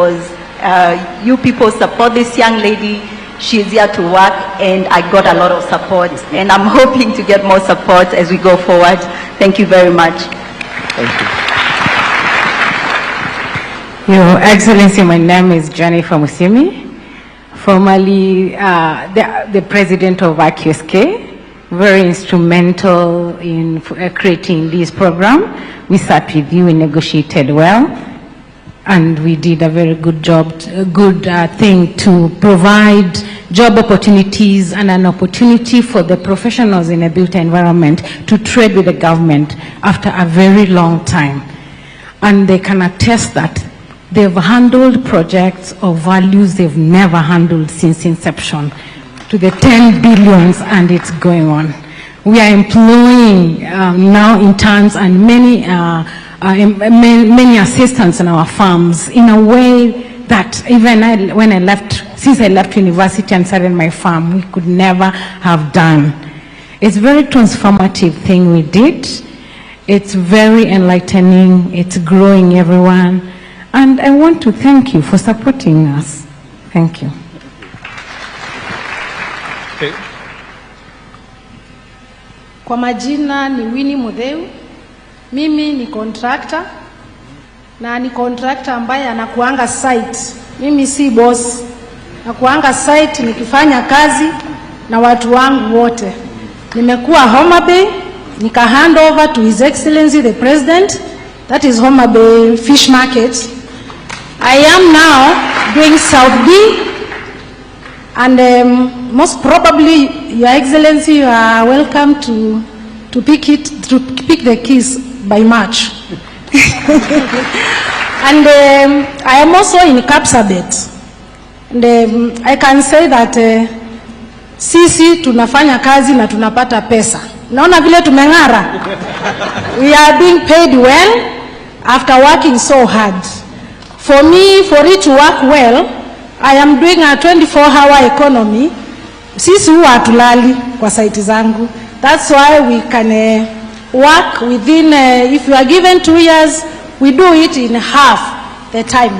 because you people support this young lady. She's here to work, and I got a lot of support, and I'm hoping to get more support as we go forward. Thank you very much. Thank you. Your Excellency, my name is Jennifer Musimi, formerly the president of USK, very instrumental in creating this program. We sat with you and negotiated well, and we did a very good job, a good thing to provide job opportunities and an opportunity for the professionals in a built environment to trade with the government after a very long time. And they can attest that they've handled projects of values they've never handled since inception, to the 10 billions, and it's going on. We are employing now interns and many assistants in our farms in a way that even since I left university and started my farm, we could never have done. It's a very transformative thing we did. It's very enlightening. It's growing everyone. And I want to thank you for supporting us. Thank you. Okay. Kwa majina ni Winnie Mudheu. Mimi ni contractor, na ni contractor ambaye anakuanga site. Mimi si boss. Nakuanga site nikifanya kazi na watu wangu wote. Nimekuwa Homabay, nika hand over to His Excellency the President. That is Homabay Fish Market. I am now doing South B, and most probably, Your Excellency, you are welcome to pick the keys by March. And I am also in Kapsabet. And I can say that sisi tunafanya kazi na tunapata pesa. Naona vile tumeng'ara. We are being paid well after working so hard. For me, for it to work well, I am doing a 24-hour economy. Sisi huwa hatulali kwa site zangu. That's why we can work within, if you are given 2 years, we do it in half the time.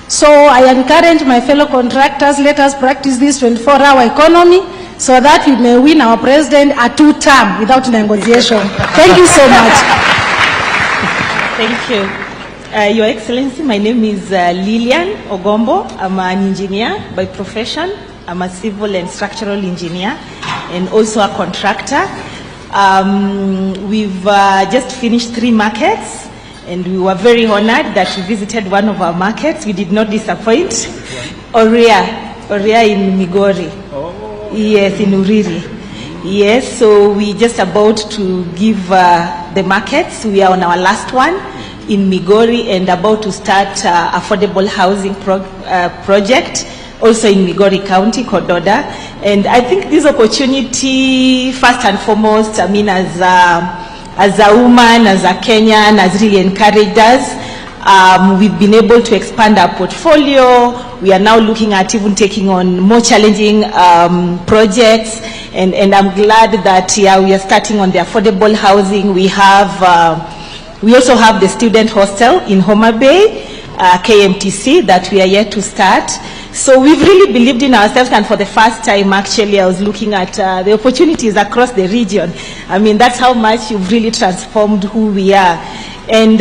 So I encourage my fellow contractors, let us practice this 24-hour economy so that we may win our president a 2-term without negotiation. Thank you so much. Thank you. Your Excellency, my name is Lilian Ogombo. I'm an engineer by profession. I'm a civil and structural engineer and also a contractor. We've just finished 3 markets, and we were very honored that we visited one of our markets. We did not disappoint. Oria in Migori. Oh. Yes, in Uriri. Yes, so we're just about to give the markets. We are on our last one in Migori and about to start affordable housing project also in Migori County, Kododa. And I think this opportunity, first and foremost, I mean, as a woman, as a Kenyan, has really encouraged us. We've been able to expand our portfolio. We are now looking at even taking on more challenging projects. And I'm glad that we are starting on the affordable housing. We also have the student hostel in Homabay, KMTC, that we are yet to start. So we've really believed in ourselves, and for the first time, actually, I was looking at the opportunities across the region. I mean, that's how much you've really transformed who we are. And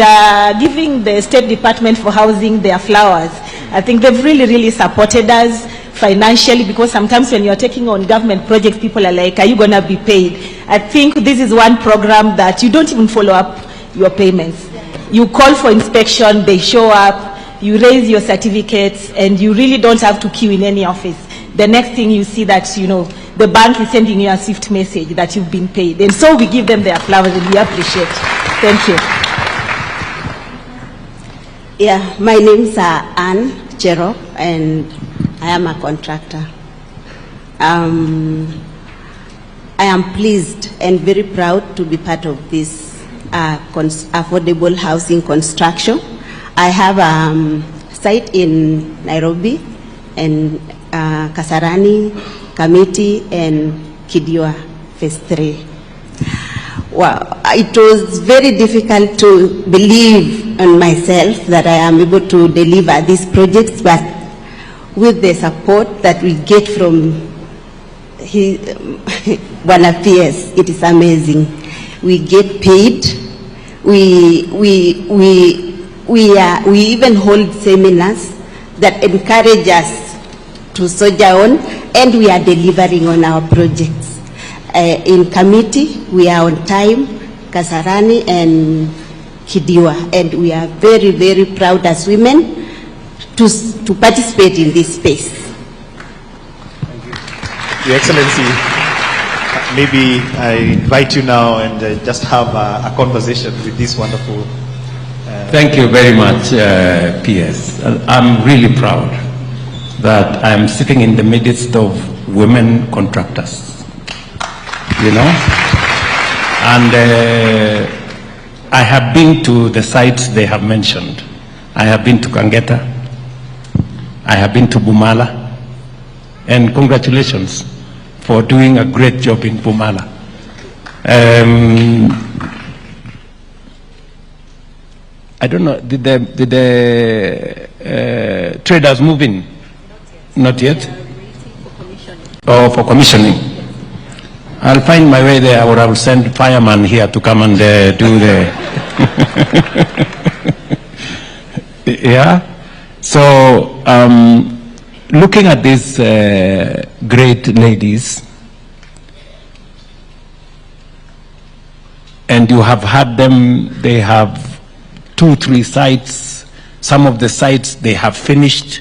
giving the State Department for Housing their flowers, I think they've really, really supported us financially, because sometimes when you're taking on government projects, people are like, are you going to be paid? I think this is one program that you don't even follow up your payments. You call for inspection, they show up, you raise your certificates, and you really don't have to queue in any office. The next thing you see that, you know, the bank is sending you a swift message that you've been paid. And so we give them their flowers, and we appreciate. Thank you. Yeah, my name is Anne Jero, and I am a contractor. I am pleased and very proud to be part of this affordable housing construction. I have a site in Nairobi, and Kasarani, Kamiti, and Kidiwa, phase 3. Well, it was very difficult to believe on myself that I am able to deliver these projects, but with the support that we get from Bwana PS, it is amazing. We get paid. We even hold seminars that encourage us to soldier on, and we are delivering on our projects. In committee, we are on time, Kasarani and Kidiwa, and we are very, very proud as women to participate in this space. Thank you. Your Excellency, maybe I invite you now and just have a conversation with this wonderful. Thank you very much, PS. I'm really proud that I'm sitting in the midst of women contractors, you know, and I have been to the sites they have mentioned. I have been to Kangeta, I have been to Bumala, and congratulations for doing a great job in Bumala. I don't know, did the traders move in? Not yet? Oh, for commissioning. I'll find my way there, or I will send fireman here to come and do the... Yeah? So, looking at these great ladies, and you have had them, they have 2-3 sites. Some of the sites they have finished.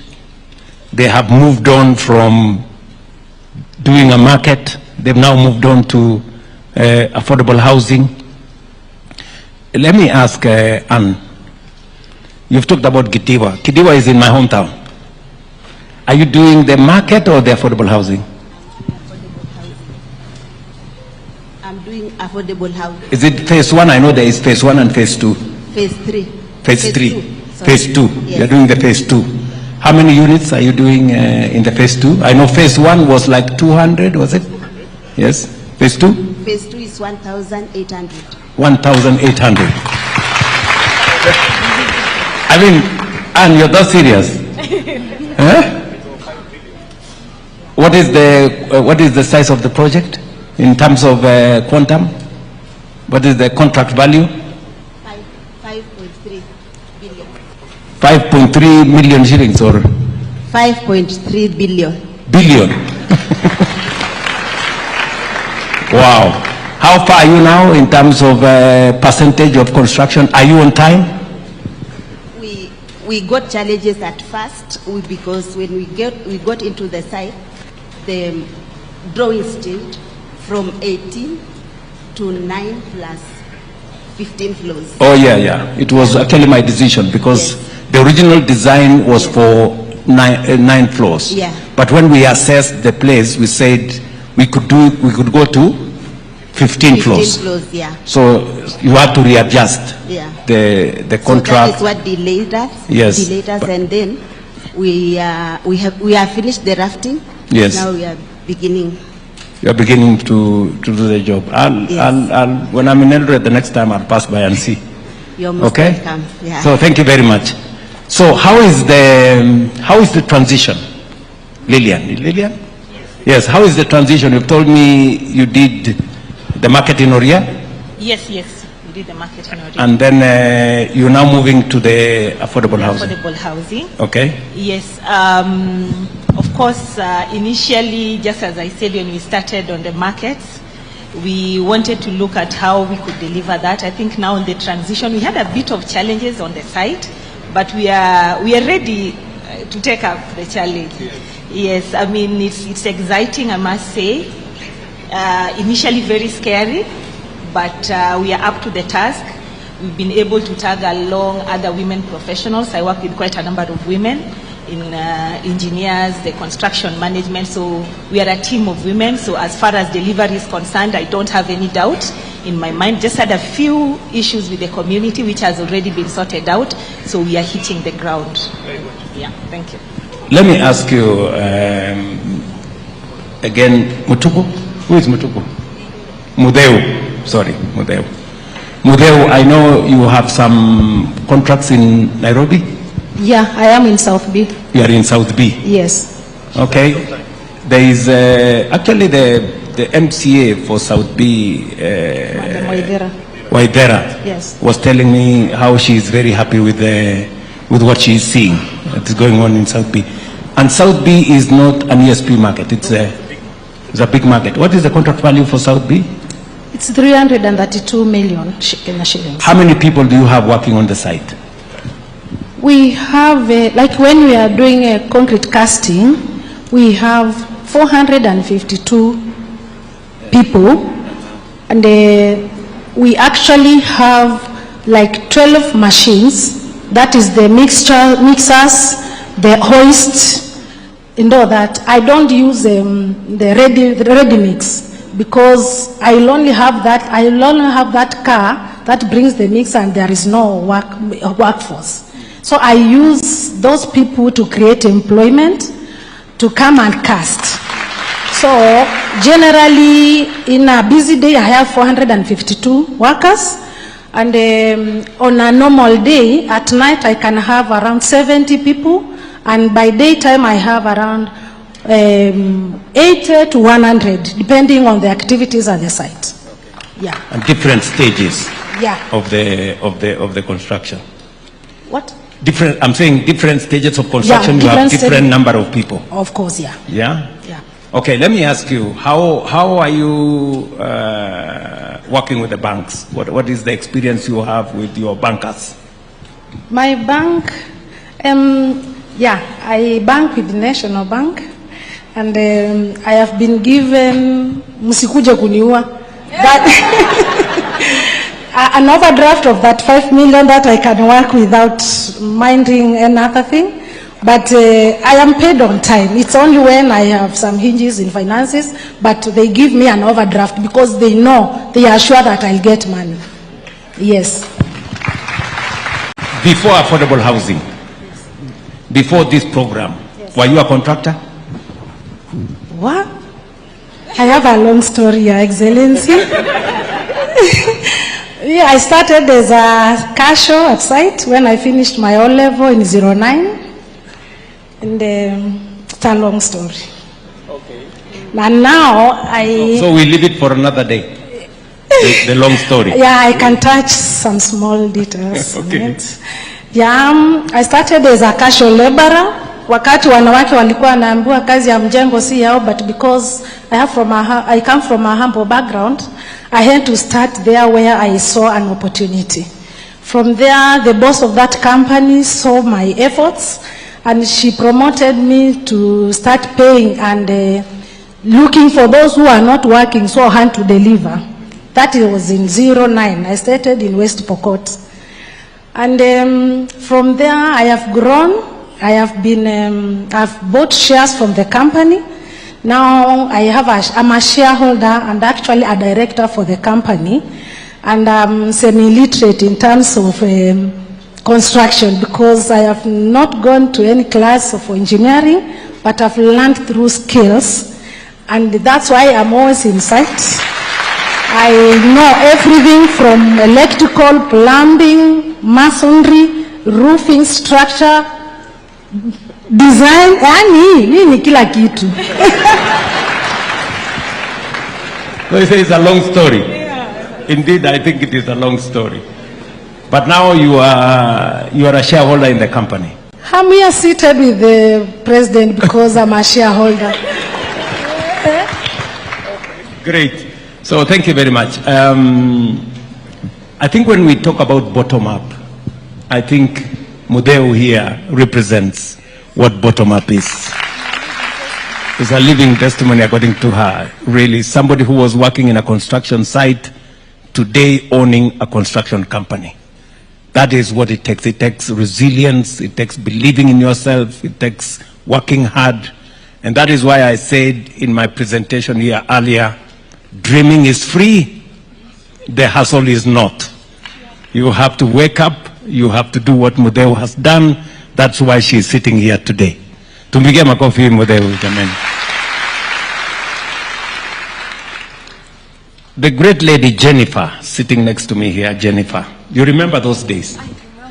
They have moved on from doing a market. They've now moved on to affordable housing. Let me ask Anne. You've talked about Kidiwa. Kidiwa is in my hometown. Are you doing the market or the affordable housing? I'm doing affordable housing. Is it phase 1? I know there is phase 1 and phase 2. Phase 3. Phase 3. 2. Phase 2. Yes. You're doing the phase 2. How many units are you doing in the phase 2? I know phase 1 was like 200, was it? Yes. Phase 2? Phase 2 is 1,800. 1,800. I mean, Anne, you're not serious. Huh? What is the size of the project in terms of quantum? What is the contract value? 5.3 billion. 5.3 million shillings or? 5.3 billion. Billion. Wow. How far are you now in terms of percentage of construction? Are you on time? We got challenges at first because when we got into the site, the drawings changed from 18 to 9 plus 15 floors. Oh yeah. It was actually my decision because yes, the original design was for 9 floors. Yeah. But when we assessed the place, we said we could go to 15 floors. 15 floors, yeah. So you had to readjust the contract. So that is what delayed us. Yes. Delayed us, and then we have finished the rafting. Yes. Now we are beginning. You are beginning to do the job. I'll when I'm in Eldoret the next time, I'll pass by and see. You're most welcome. Yeah. So thank you very much. So how is the transition, Lillian? Lillian? Yes. How is the transition? You've told me you did the market in Oria. Yes, we did the market in Oria. And then you're now moving to the affordable housing. Affordable housing. Okay. Yes. Of course, initially, just as I said, when we started on the markets, we wanted to look at how we could deliver that. I think now in the transition, we had a bit of challenges on the site, but we are ready to take up the challenge. Yes, I mean, it's exciting, I must say. Initially very scary, but we are up to the task. We've been able to tag along other women professionals. I work with quite a number of women in engineers, the construction management, so we are a team of women. So as far as delivery is concerned, I don't have any doubt in my mind. Just had a few issues with the community, which has already been sorted out, so we are hitting the ground. Very good. Yeah, thank you. Let me ask you again, Mutuku? Who is Mutuku? Mudeu. Sorry, Mudeu. Mudeu, I know you have some contracts in Nairobi? Yeah, I am in South B. You are in South B? Yes. Okay. There is actually the MCA for South B, Madam Waidera, Yes. was telling me how she is very happy with what she is seeing that's going on in South B. And South B is not an ESP market, it's a big market. What is the contract value for South B? It's 332 million Kenya shillings. How many people do you have working on the site? We have, like when we are doing a concrete casting, we have 452 people, and we actually have like 12 machines. That is the mixers, the hoist, and all that. I don't use the ready mix because I will only have that car that brings the mix, and there is no workforce. So I use those people to create employment, to come and cast. So generally, in a busy day, I have 452 workers. And on a normal day, at night, I can have around 70 people. And by daytime, I have around 80 to 100, depending on the activities at the site. Yeah. And different stages Yeah. of the construction. What? Different, I'm saying different stages of construction, Yeah, you have different different number of people. Of course, yeah. Yeah? Yeah. Okay, let me ask you, how are you working with the banks? What is the experience you have with your bankers? My bank, yeah, I bank with the National Bank, and I have been given musikuje kuniua an overdraft of that 5 million that I can work without minding another thing. But I am paid on time. It's only when I have some hinges in finances, but they give me an overdraft because they know, they are sure that I'll get money. Yes. Before affordable housing, before this program, yes, were you a contractor? What? I have a long story, Your Excellency. Yeah, I started as a cashier at site when I finished my O-level in 09. And it's a long story. Okay. And now I... So we leave it for another day, the long story. Yeah, I can touch some small details. Okay. Yeah, I started as a casual laborer. Wakati wanawake walikuwa wanaambiwa kazi ya mjengo si yao, but because I come from a humble background, I had to start there where I saw an opportunity. From there, the boss of that company saw my efforts, and she promoted me to start paying and looking for those who are not working, so hand to deliver. That was in 09. I started in West Pokot. And from there, I have grown. I have been, I've bought shares from the company. Now I'm a shareholder and actually a director for the company. And I'm semi-literate in terms of construction because I have not gone to any class of engineering, but I've learned through skills. And that's why I'm always in sight. I know everything from electrical, plumbing, masonry, roofing, structure, design, ni kila kitu. So you say it's a long story. Yeah. Indeed, I think it is a long story. But now you are a shareholder in the company. I'm here seated with the president because I'm a shareholder. Great. So thank you very much. I think when we talk about bottom up, I think Mudeu here represents what bottom up is. It's a living testimony according to her. Really, somebody who was working in a construction site, today owning a construction company. That is what it takes. It takes resilience, it takes believing in yourself, it takes working hard. And that is why I said in my presentation here earlier, dreaming is free, the hustle is not. You have to wake up, you have to do what Mudeu has done. That's why she is sitting here today. Tumpigie makofi Mudeu jamani. the great lady Jennifer, sitting next to me here, Jennifer. You remember those days?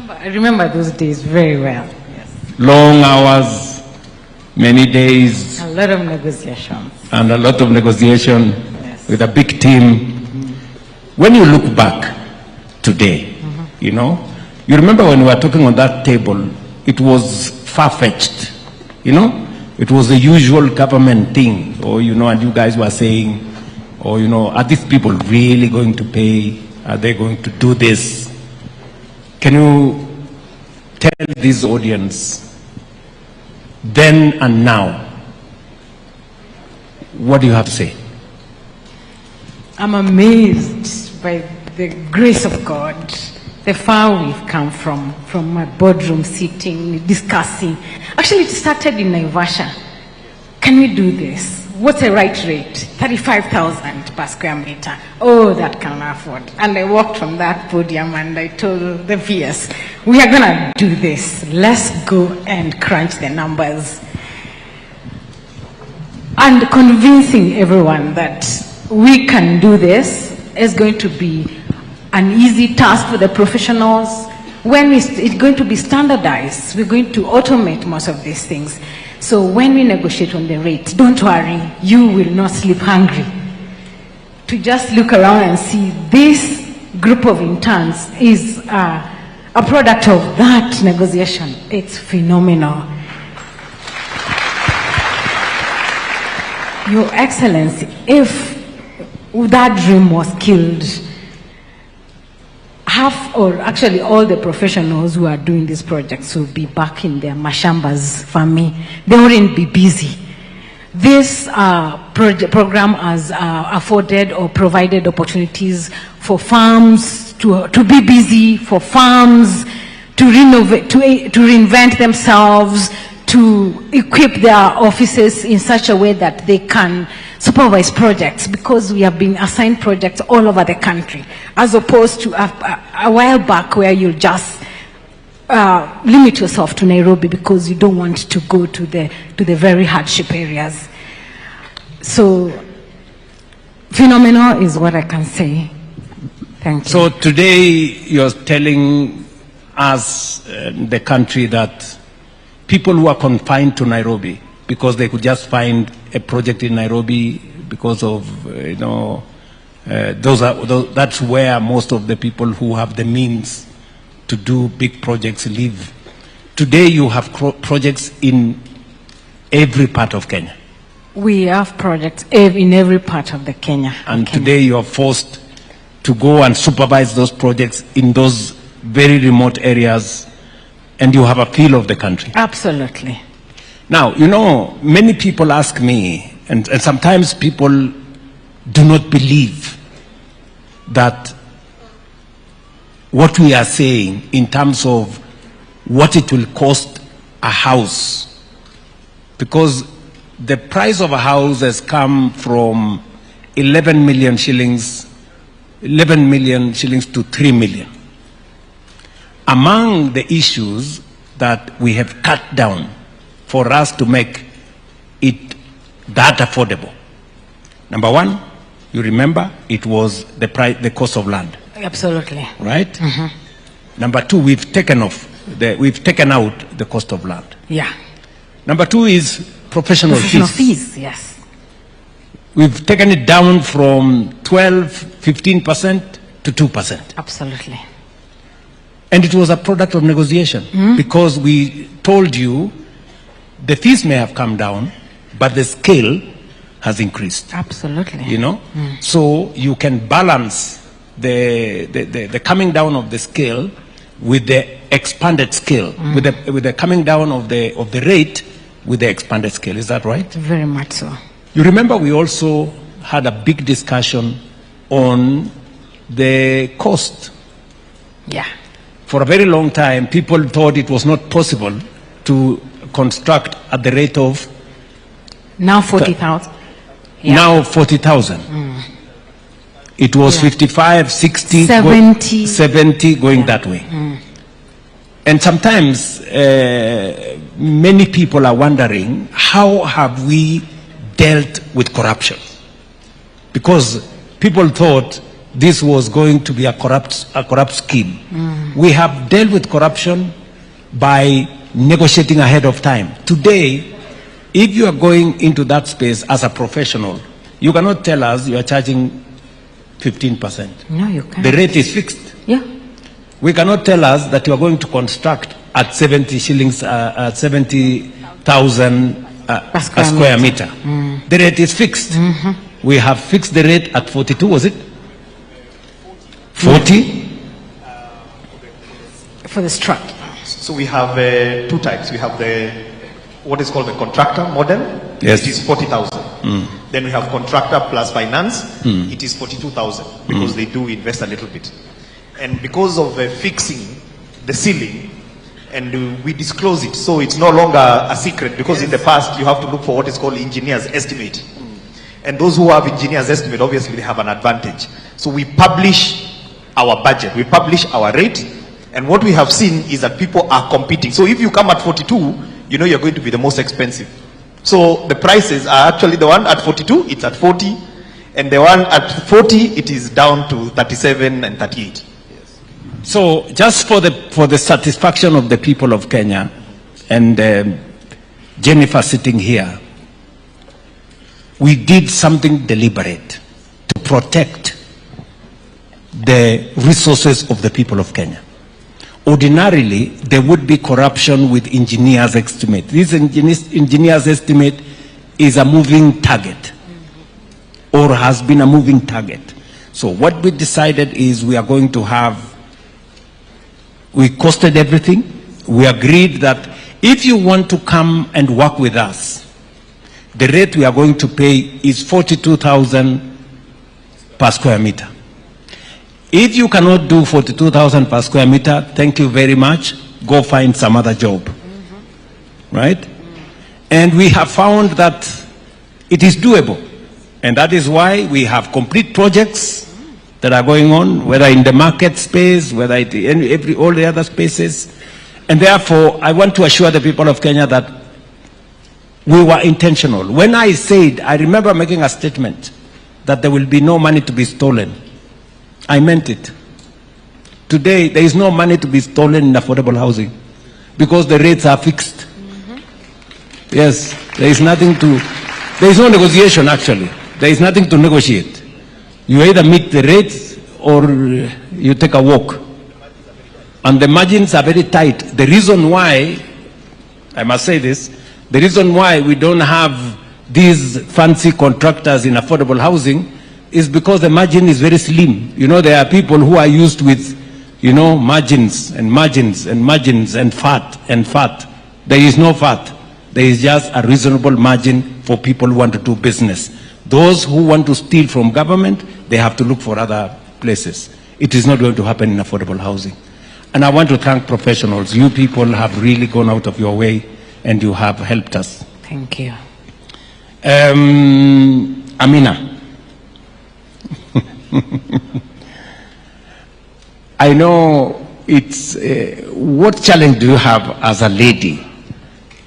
I remember those days very well. Yes. Long hours, many days. A lot of negotiations. And a lot of negotiation, yes, with a big team. When you look back today, you know, you remember when we were talking on that table, it was far-fetched, you know? It was the usual government thing, or, you know, and you guys were saying, or, you know, are these people really going to pay? Are they going to do this? Can you tell this audience, then and now, what do you have to say? I'm amazed by the grace of God, the far we've come from my boardroom sitting, discussing. Actually, it started in Naivasha. Can we do this? What's the right rate? 35,000 per square meter. Oh, that can afford. And I walked from that podium and I told the PS, we are going to do this. Let's go and crunch the numbers. And convincing everyone that we can do this is going to be an easy task for the professionals. When it's going to be standardized, we're going to automate most of these things. So when we negotiate on the rate, don't worry, you will not sleep hungry. To just look around and see this group of interns is a product of that negotiation. It's phenomenal. Your Excellency, if that dream was killed, half, or actually all the professionals who are doing these projects will be back in their mashambas for me. They wouldn't be busy. This program has afforded or provided opportunities for farms to be busy, for farms to renovate, to reinvent themselves, to equip their offices in such a way that they can supervise projects, because we have been assigned projects all over the country, as opposed to a while back where you just limit yourself to Nairobi because you don't want to go to the very hardship areas. So, phenomenal is what I can say. Thank you. So today you're telling us, the country, that people who are confined to Nairobi because they could just find a project in Nairobi because of, you know, that's where most of the people who have the means to do big projects live. Today you have projects in every part of Kenya. We have projects in every part of the Kenya. And today you are forced to go and supervise those projects in those very remote areas, and you have a feel of the country. Absolutely. Now, you know, many people ask me, and sometimes people do not believe that what we are saying in terms of what it will cost a house, because the price of a house has come from 11 million shillings to 3 million. Among the issues that we have cut down for us to make it that affordable, number one, you remember, it was the cost of land. Absolutely. Right? Mm-hmm. Number two, we've taken out the cost of land. Yeah. Number two is professional fees. Yes. We've taken it down from 15% to 2%. Absolutely. And it was a product of negotiation, because we told you the fees may have come down, but the scale has increased. Absolutely. You know? So you can balance the coming down of the scale with the expanded scale, with the coming down of the rate with the expanded scale. Is that right? Very much so. You remember we also had a big discussion on the cost. Yeah. For a very long time, people thought it was not possible to construct at the rate of... Now 40,000. Yeah. Now 40,000. It was 55, 60, 70 going that way. And sometimes many people are wondering, how have we dealt with corruption? Because people thought this was going to be a corrupt scheme. We have dealt with corruption by negotiating ahead of time. Today, if you are going into that space as a professional, you cannot tell us you are charging 15%. No, you can't. The rate is fixed. Yeah. We cannot tell us that you are going to construct at 70 shillings, at 70,000 per square meter. The rate is fixed. We have fixed the rate at 42, was it? 40? For the strap. So we have two types. We have what is called the contractor model. Yes. It is 40,000. Then we have contractor plus finance. It is 42,000 because they do invest a little bit. And because of fixing the ceiling, and we disclose it, so it's no longer a secret, because in the past you have to look for what is called engineer's estimate. And those who have engineer's estimate, obviously they have an advantage. So we publish our budget, we publish our rate, and what we have seen is that people are competing. So if you come at 42, you know you're going to be the most expensive. So the prices are actually, the one at 42, it's at 40, and the one at 40, it is down to 37 and 38. So just for the satisfaction of the people of Kenya, and Jennifer sitting here, we did something deliberate to protect the resources of the people of Kenya. Ordinarily, there would be corruption with engineers' estimate. This engineers' estimate is a moving target, or has been a moving target. So what we decided is we are going to have, we costed everything. We agreed that if you want to come and work with us, the rate we are going to pay is 42,000 per square meter. If you cannot do 42,000 per square meter, thank you very much. Go find some other job. Right? And we have found that it is doable. And that is why we have complete projects that are going on, whether in the market space, whether in all the other spaces. And therefore, I want to assure the people of Kenya that we were intentional. When I said, I remember making a statement that there will be no money to be stolen. I meant it. Today, there is no money to be stolen in affordable housing because the rates are fixed. Yes, there is no negotiation actually. There is nothing to negotiate. You either meet the rates or you take a walk. And the margins are very tight. The reason why, I must say this, the reason why we don't have these fancy contractors in affordable housing is because the margin is very slim. You know, there are people who are used with, you know, margins and margins and margins and fat and fat. There is no fat. There is just a reasonable margin for people who want to do business. Those who want to steal from government, they have to look for other places. It is not going to happen in affordable housing. And I want to thank professionals. You people have really gone out of your way and you have helped us. Thank you. Amina. I know it's, what challenge do you have as a lady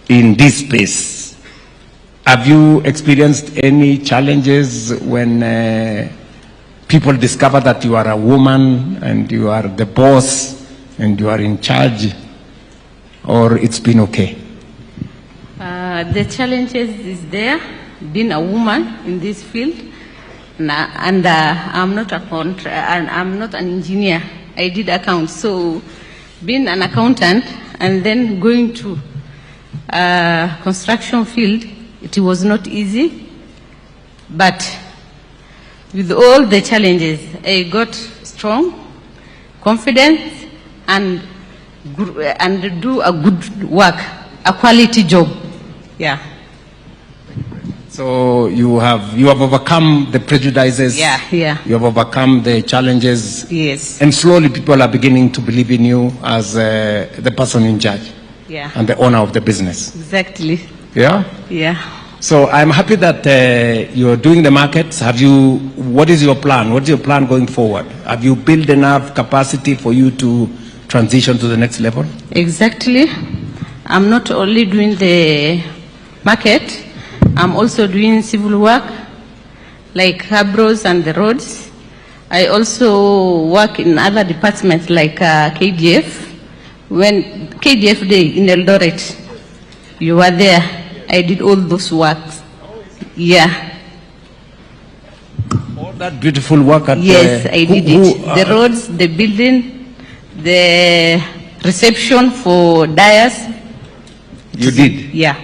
in this space? Have you experienced any challenges when people discover that you are a woman and you are the boss and you are in charge, or it's been okay? The challenges is there, being a woman in this field, and I'm not I'm not an engineer. I did accounts, so being an accountant and then going to construction field, it was not easy, but with all the challenges, I got strong, confidence, and do a good work, a quality job. Yeah. So you have overcome the prejudices. Yeah. You have overcome the challenges. Yes. And slowly people are beginning to believe in you as the person in charge. Yeah. And the owner of the business. Exactly. Yeah? Yeah. So I'm happy that you're doing the markets. What is your plan? What's your plan going forward? Have you built enough capacity for you to transition to the next level? Exactly. I'm not only doing the market, I'm also doing civil work, like Habros and the roads. I also work in other departments like KDF. When KDF Day in Eldoret, you were there. I did all those works. Yeah. All that beautiful work at yes, I did it. The roads, the building, the reception for dyers. You did? Yeah.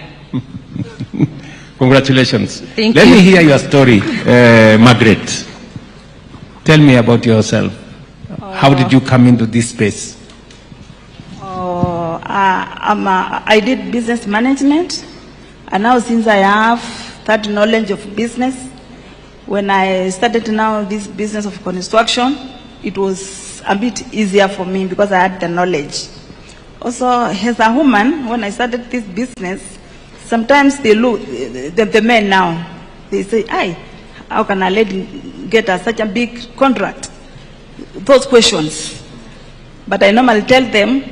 Congratulations. Thank Let you. me hear your story, Margaret. Tell me about yourself. How did you come into this space? I did business management, and now since I have that knowledge of business, when I started now this business of construction, it was a bit easier for me because I had the knowledge. Also, as a woman, when I started this business, sometimes they look, the men now, they say, "Aye, how can a lady get such a big contract?" Those questions. But I normally tell them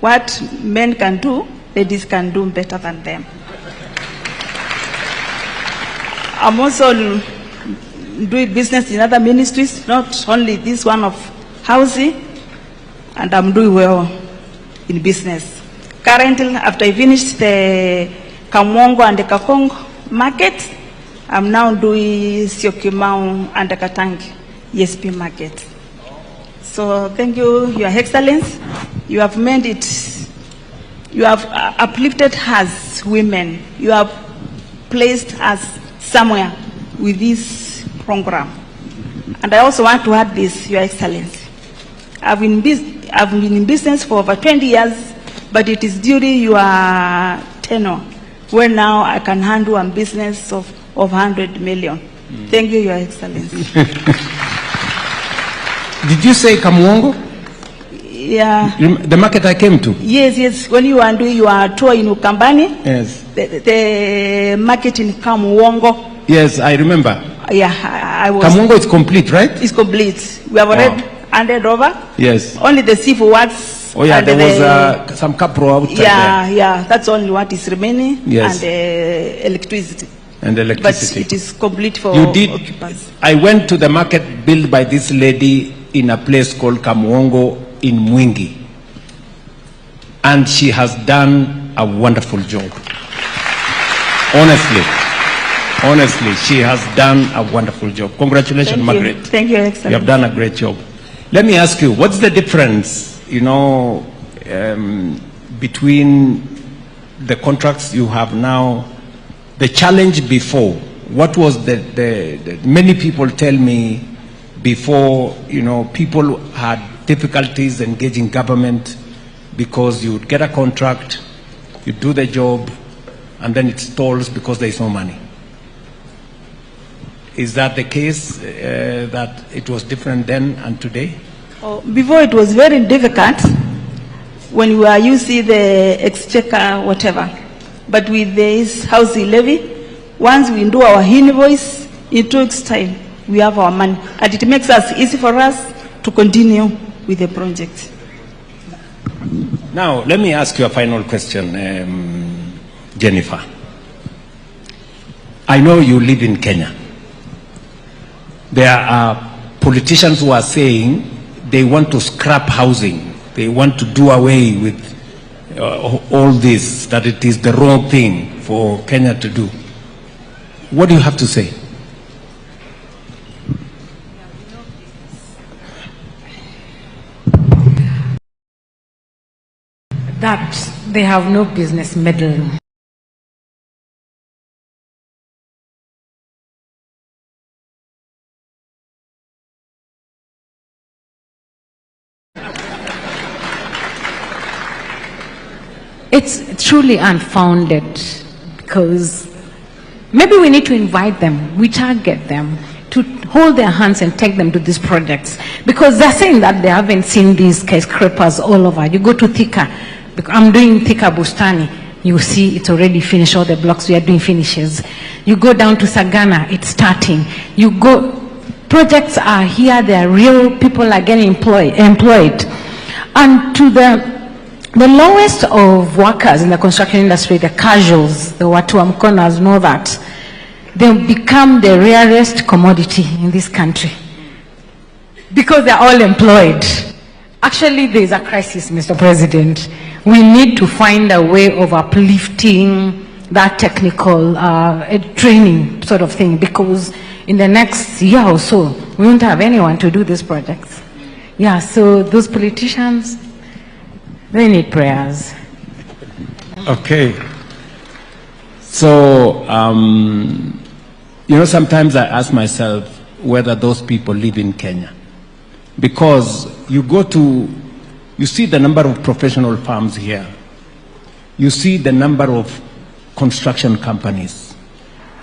what men can do, ladies can do better than them. I'm also doing business in other ministries, not only this one of housing, and I'm doing well in business. Currently, after I finished the Kamwongo and the Kakong market, I'm now doing Syokimau and the Katangi ESP market. So thank you, Your Excellency. You have made it, you have uplifted us women. You have placed us somewhere with this program. And I also want to add this, Your Excellency. I've been in business for over 20 years, but it is during your tenure where now I can handle a business of 100 million. Thank you, Your Excellency. Did you say Kamwongo? Yeah. The market I came to? Yes, yes. When you are doing your tour in Ukambani, yes. The market in Kamwongo. Yes, I remember. Yeah, I was. Kamwongo is complete, right? It's complete. We have already handed over. Yes. Only the seafood works. Oh yeah, there was some capro outside there. Yeah. That's only what is remaining. Yes. And electricity. And electricity. But it is complete for you did. occupants. I went to the market built by this lady in a place called Kamwongo in Mwingi, and she has done a wonderful job. Honestly, she has done a wonderful job. Congratulations, Margaret. Thank you, Excellency. You have done a great job. Let me ask you, what's the difference, between the contracts you have now, the challenge before? What was the many people tell me before, people had difficulties engaging government because you would get a contract, you do the job, and then it stalls because there is no money. Is that the case, that it was different then and today? Before it was very difficult when you see the exchequer, whatever. But with this housing levy, once we do our invoice, in 2 weeks' time, we have our money. And it makes us easy for us to continue with the project. Now, let me ask you a final question, Jennifer. I know you live in Kenya. There are politicians who are saying they want to scrap housing. They want to do away with all this, that it is the wrong thing for Kenya to do. What do you have to say? That they have no business meddling. It's truly unfounded, because maybe we need to invite them, we target them, to hold their hands and take them to these projects, because they're saying that they haven't seen these skyscrapers all over. You go to Thika, I'm doing Thika Bustani, you see it's already finished, all the blocks we are doing finishes. You go down to Sagana, it's starting. You go, projects are here, they're real, people are getting employed. And to the lowest of workers in the construction industry, the casuals, the watu wa mkono know that they become the rarest commodity in this country because they're all employed. Actually, there's a crisis, Mr. President. We need to find a way of uplifting that technical training sort of thing, because in the next year or so, we won't have anyone to do these projects. Yeah, so those politicians, they need prayers. Okay. So, you know, sometimes I ask myself whether those people live in Kenya. Because you see the number of professional firms here. You see the number of construction companies.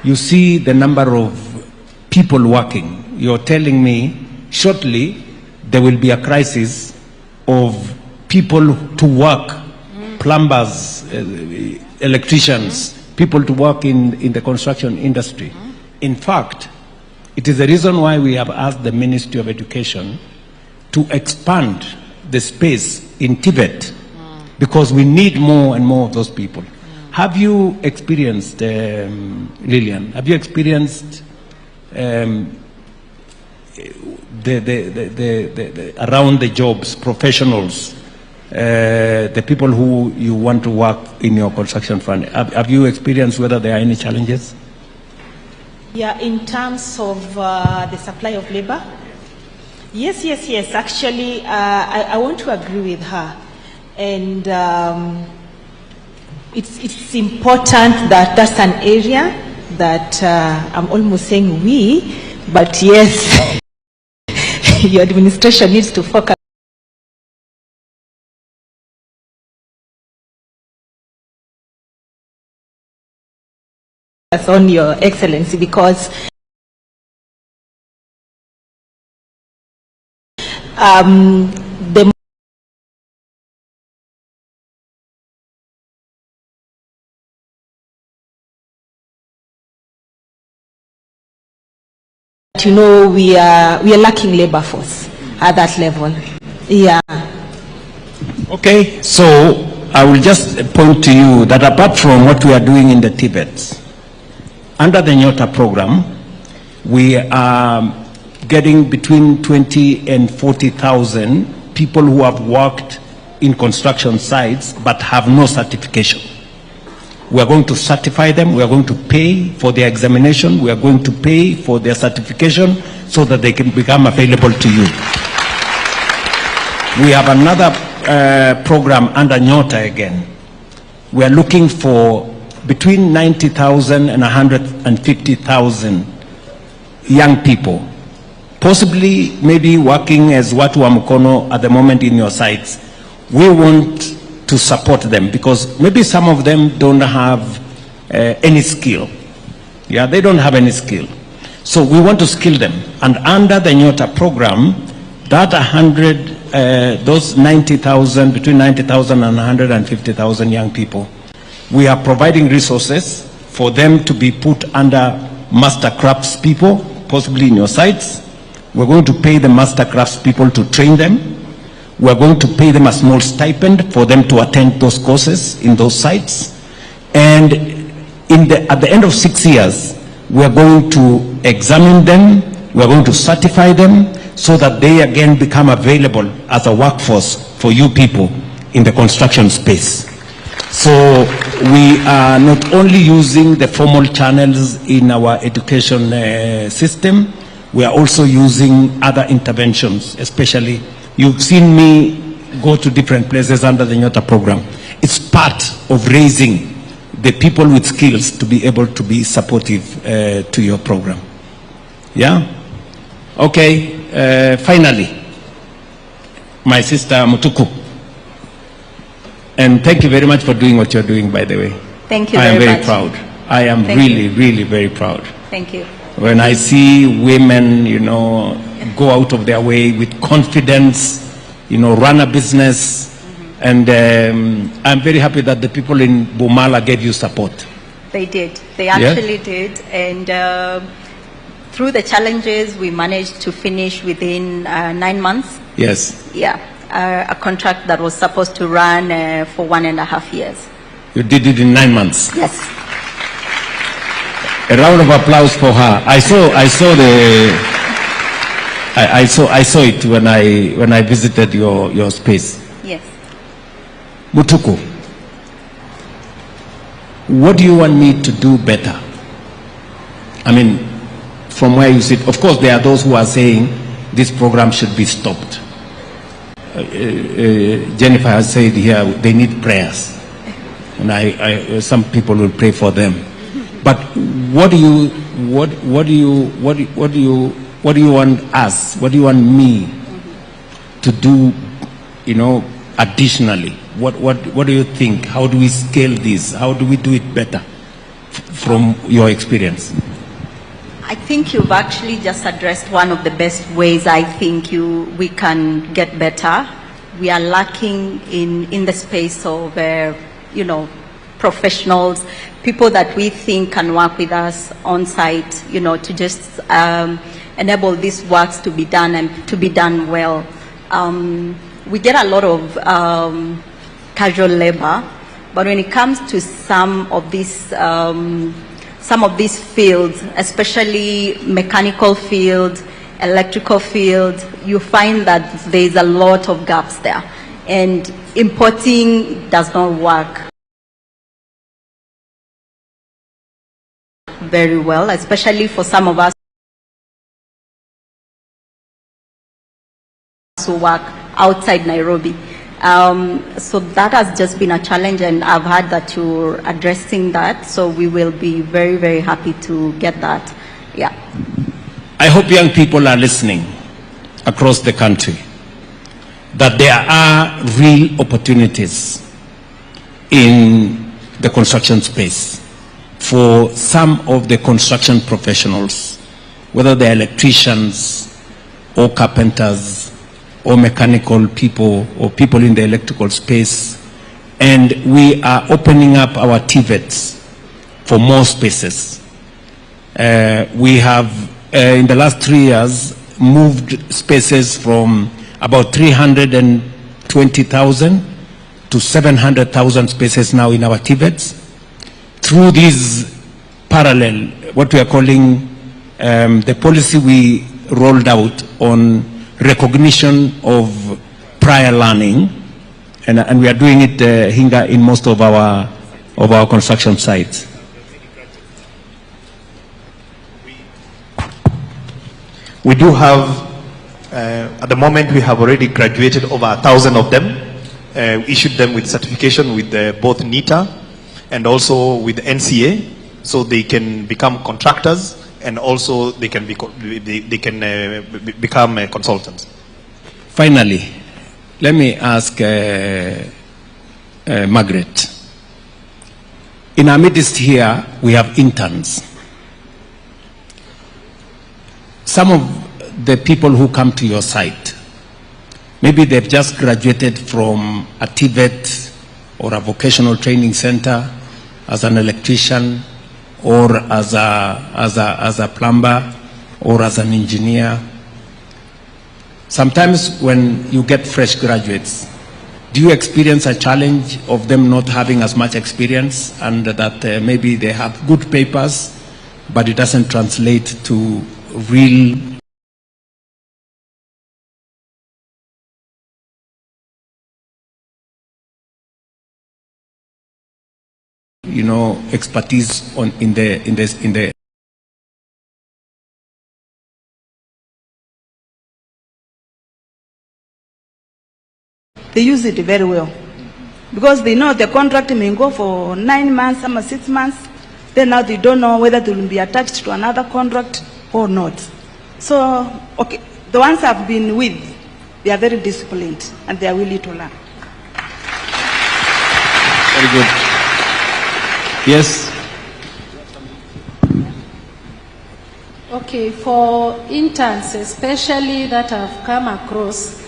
You see the number of people working. You're telling me shortly there will be a crisis of people to work, plumbers, electricians, people to work in the construction industry. In fact, it is the reason why we have asked the Ministry of Education to expand the space in Tibet, because we need more and more of those people. Have you experienced, Lillian, have you experienced around the jobs, professionals, the people who you want to work in your construction fund? Have you experienced whether there are any challenges? Yeah, in terms of the supply of labor, yes. Actually, I want to agree with her. And it's important that that's an area that I'm almost saying we, but yes, your administration needs to focus on, Your Excellency, because the we are lacking labor force at that level. Yeah. Okay, so I will just point to you that apart from what we are doing in the Tibet, under the Nyota program, we are getting between 20 and 40,000 people who have worked in construction sites but have no certification. We are going to certify them. We are going to pay for their examination. We are going to pay for their certification so that they can become available to you. We have another program under Nyota again. We are looking for between 90,000 and 150,000 young people, possibly maybe working as watu wa mkono at the moment in your sites. We want to support them because maybe some of them don't have any skill. Yeah, they don't have any skill. So we want to skill them. And under the Nyota program, that those 90,000, between 90,000 and 150,000 young people, we are providing resources for them to be put under master crafts people, possibly in your sites. We're going to pay the master crafts people to train them. We're going to pay them a small stipend for them to attend those courses in those sites. And at the end of 6 years, we're going to examine them, we're going to certify them so that they again become available as a workforce for you people in the construction space. So we are not only using the formal channels in our education system, we are also using other interventions, especially you've seen me go to different places under the Nyota program. It's part of raising the people with skills to be able to be supportive to your program. Yeah? Okay, finally, my sister Mutuku. And thank you very much for doing what you're doing, by the way. Thank you I am very very much. proud. I am really very proud. Thank you. When I see women, you know, go out of their way with confidence, you know, run a business, and I'm very happy that the people in Bumala gave you support. They did. They actually did. And through the challenges, we managed to finish within 9 months. Yes. Yeah. A contract that was supposed to run for 1.5 years. You did it in 9 months. Yes. A round of applause for her. I saw it when I visited your space. Yes. Mutuku, what do you want me to do better? I mean, from where you sit, of course, there are those who are saying this program should be stopped. Jennifer has said here they need prayers, and some people will pray for them. But what do you want us? What do you want me to do? Additionally, what do you think? How do we scale this? How do we do it better from your experience? I think you've actually just addressed one of the best ways I think we can get better. We are lacking in the space of, professionals, people that we think can work with us on site, to just enable these works to be done and to be done well. We get a lot of casual labor, but when it comes to some of these fields, especially mechanical fields, electrical fields, you find that there's a lot of gaps there, and importing does not work very well, especially for some of us who work outside Nairobi. So that has just been a challenge, and I've heard that you're addressing that, so we will be very, very happy to get that. Yeah. I hope young people are listening across the country, that there are real opportunities in the construction space for some of the construction professionals, whether they're electricians or carpenters or mechanical people or people in the electrical space. And we are opening up our TVETs for more spaces. We have, in the last 3 years, moved spaces from about 320,000 to 700,000 spaces now in our TVETs. Through these parallel, what we are calling the policy we rolled out on recognition of prior learning, and we are doing it here in most of our construction sites. We do have, at the moment, we have already graduated over 1,000 of them, issued them with certification with both NITA and also with NCA, so they can become contractors, and also they can become consultants. Finally, let me ask Margaret. In our midst here, we have interns. Some of the people who come to your site, maybe they've just graduated from a TVET or a vocational training center as an electrician, or as a plumber, or as an engineer. Sometimes when you get fresh graduates, do you experience a challenge of them not having as much experience, and that maybe they have good papers, but it doesn't translate to real expertise in the They use it very well because they know the contract may go for 9 months, some 6 months. Then now they don't know whether they will be attached to another contract or not. So, okay, the ones I've been with, they are very disciplined and they are willing to learn. Very good. Yes. Okay, for interns, especially that I've come across,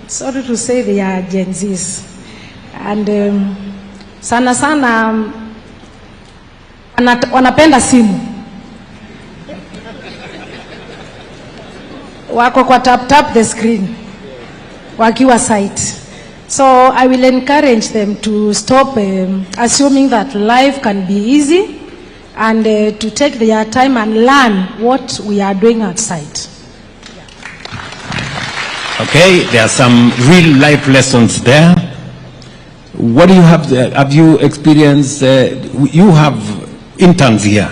sorry to say they are Gen Zs. And sana wanapenda simu. Wako kwa tap the screen wakiwa site. So I will encourage them to stop assuming that life can be easy and to take their time and learn what we are doing outside. Okay, there are some real life lessons there. What do you have there? Have you experienced, you have interns here.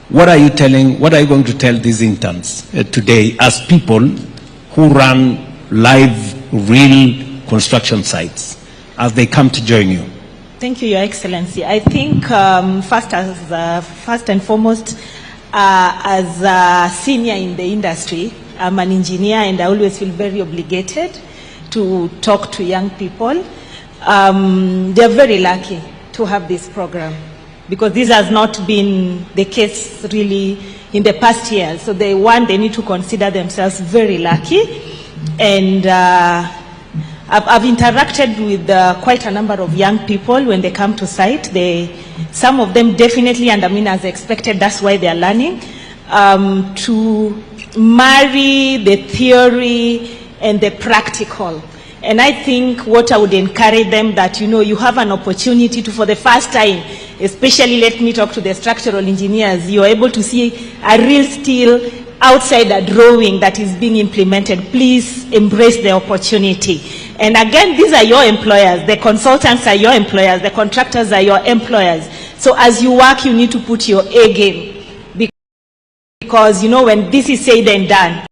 What are you going to tell these interns today as people who run live, real construction sites as they come to join you? Thank you, Your Excellency. I think first and foremost, as a senior in the industry, I'm an engineer and I always feel very obligated to talk to young people. They're very lucky to have this program because this has not been the case really in the past years. So they need to consider themselves very lucky. And I've interacted with quite a number of young people when they come to site. Some of them definitely, and I mean as expected, that's why they're learning, to marry the theory and the practical. And I think what I would encourage them that, you have an opportunity to, for the first time, especially let me talk to the structural engineers, you're able to see a real steel outside a drawing that is being implemented. Please embrace the opportunity. And again, these are your employers. The consultants are your employers. The contractors are your employers. So as you work, you need to put your A game. Because, when this is said and done,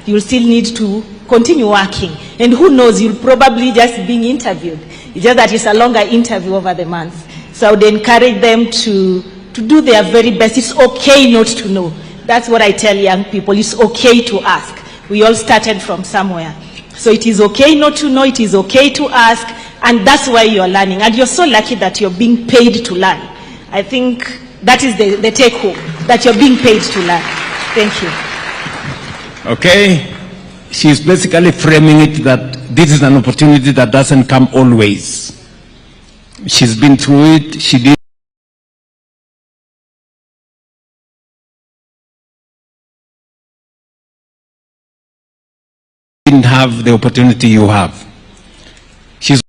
you'll still need to continue working. And who knows, you'll probably just being interviewed. It's just that it's a longer interview over the months. So I would encourage them to do their very best. It's okay not to know. That's what I tell young people. It's okay to ask. We all started from somewhere. So it is okay not to know. It is okay to ask. And that's why you're learning. And you're so lucky that you're being paid to learn. I think that is the take home, that you're being paid to learn. Thank you. Okay. She's basically framing it that this is an opportunity that doesn't come always. She's been through it. She didn't have the opportunity you have. She's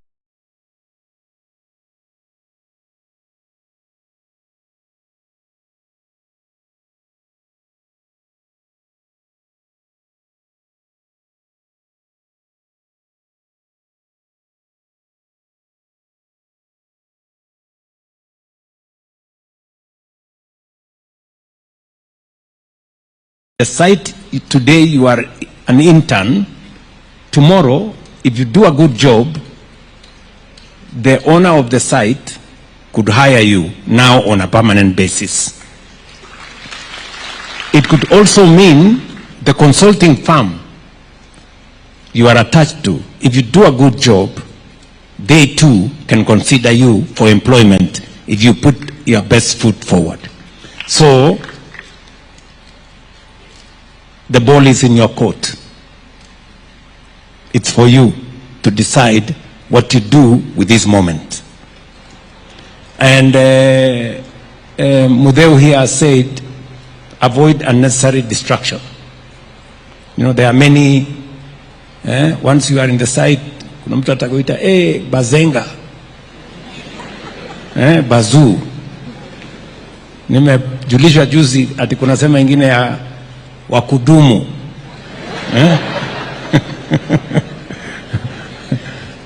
the site today, you are an intern. Tomorrow, if you do a good job, the owner of the site could hire you now on a permanent basis. It could also mean the consulting firm you are attached to, if you do a good job, they too can consider you for employment if you put your best foot forward. So, the ball is in your court. It's for you to decide what to do with this moment. And Mudeu here said, avoid unnecessary distraction. There are many, once you are in the site, kuna mtu atakuita, bazenga, bazoo. Nimejulishwa juzi ati kuna sema ingine ya wakudumu.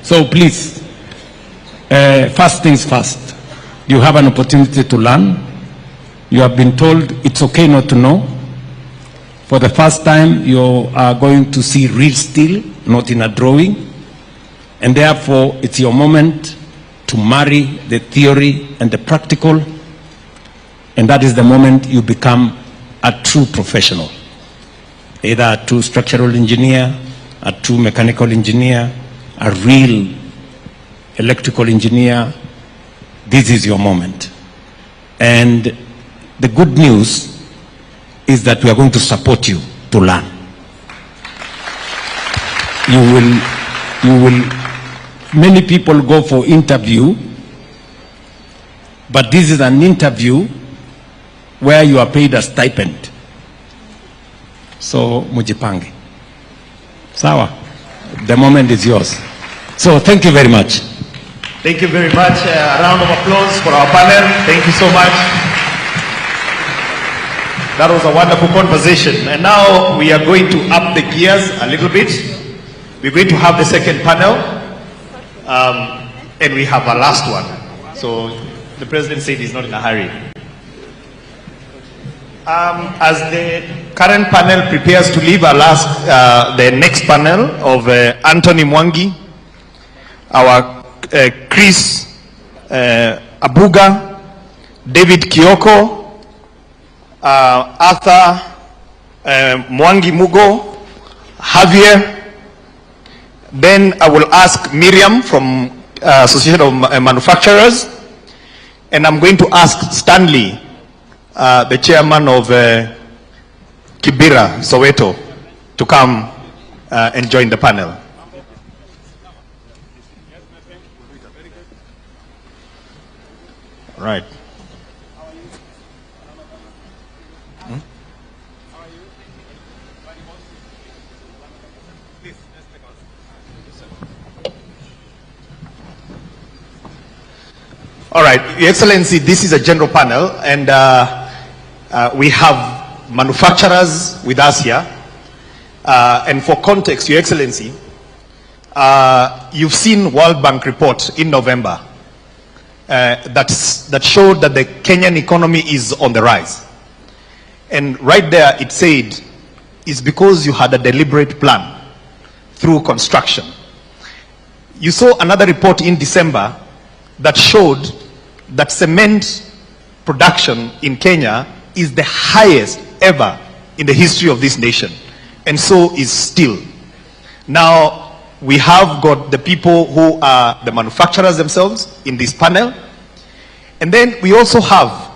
So please, first things first. You have an opportunity to learn. You have been told it's okay not to know. For the first time, you are going to see real steel, not in a drawing. And therefore, it's your moment to marry the theory and the practical. And that is the moment you become a true professional. Either a true structural engineer, a true mechanical engineer, a real electrical engineer. This is your moment. And the good news is that we are going to support you to learn. Many people go for interview, but this is an interview where you are paid a stipend. So, mujipange. Sawa, the moment is yours. So thank you very much. Thank you very much. A round of applause for our panel. Thank you so much. That was a wonderful conversation. And now we are going to up the gears a little bit. We're going to have the second panel. And we have a last one. So the president said he's not in a hurry. As the current panel prepares to leave, I'll ask the next panel of Anthony Mwangi, our Chris Abuga, David Kioko, Arthur Mwangi Mugo, Javier. Then I will ask Miriam from Association of Manufacturers, and I'm going to ask Stanley, the chairman of Kibera, Soweto, to come and join the panel. Right. All right, Your Excellency, this is a general panel, and we have manufacturers with us here. And for context, Your Excellency, you've seen World Bank report in November that showed that the Kenyan economy is on the rise. And right there it said, it's because you had a deliberate plan through construction. You saw another report in December that showed that cement production in Kenya is the highest ever in the history of this nation, and so is steel. Now, we have got the people who are the manufacturers themselves in this panel, and then we also have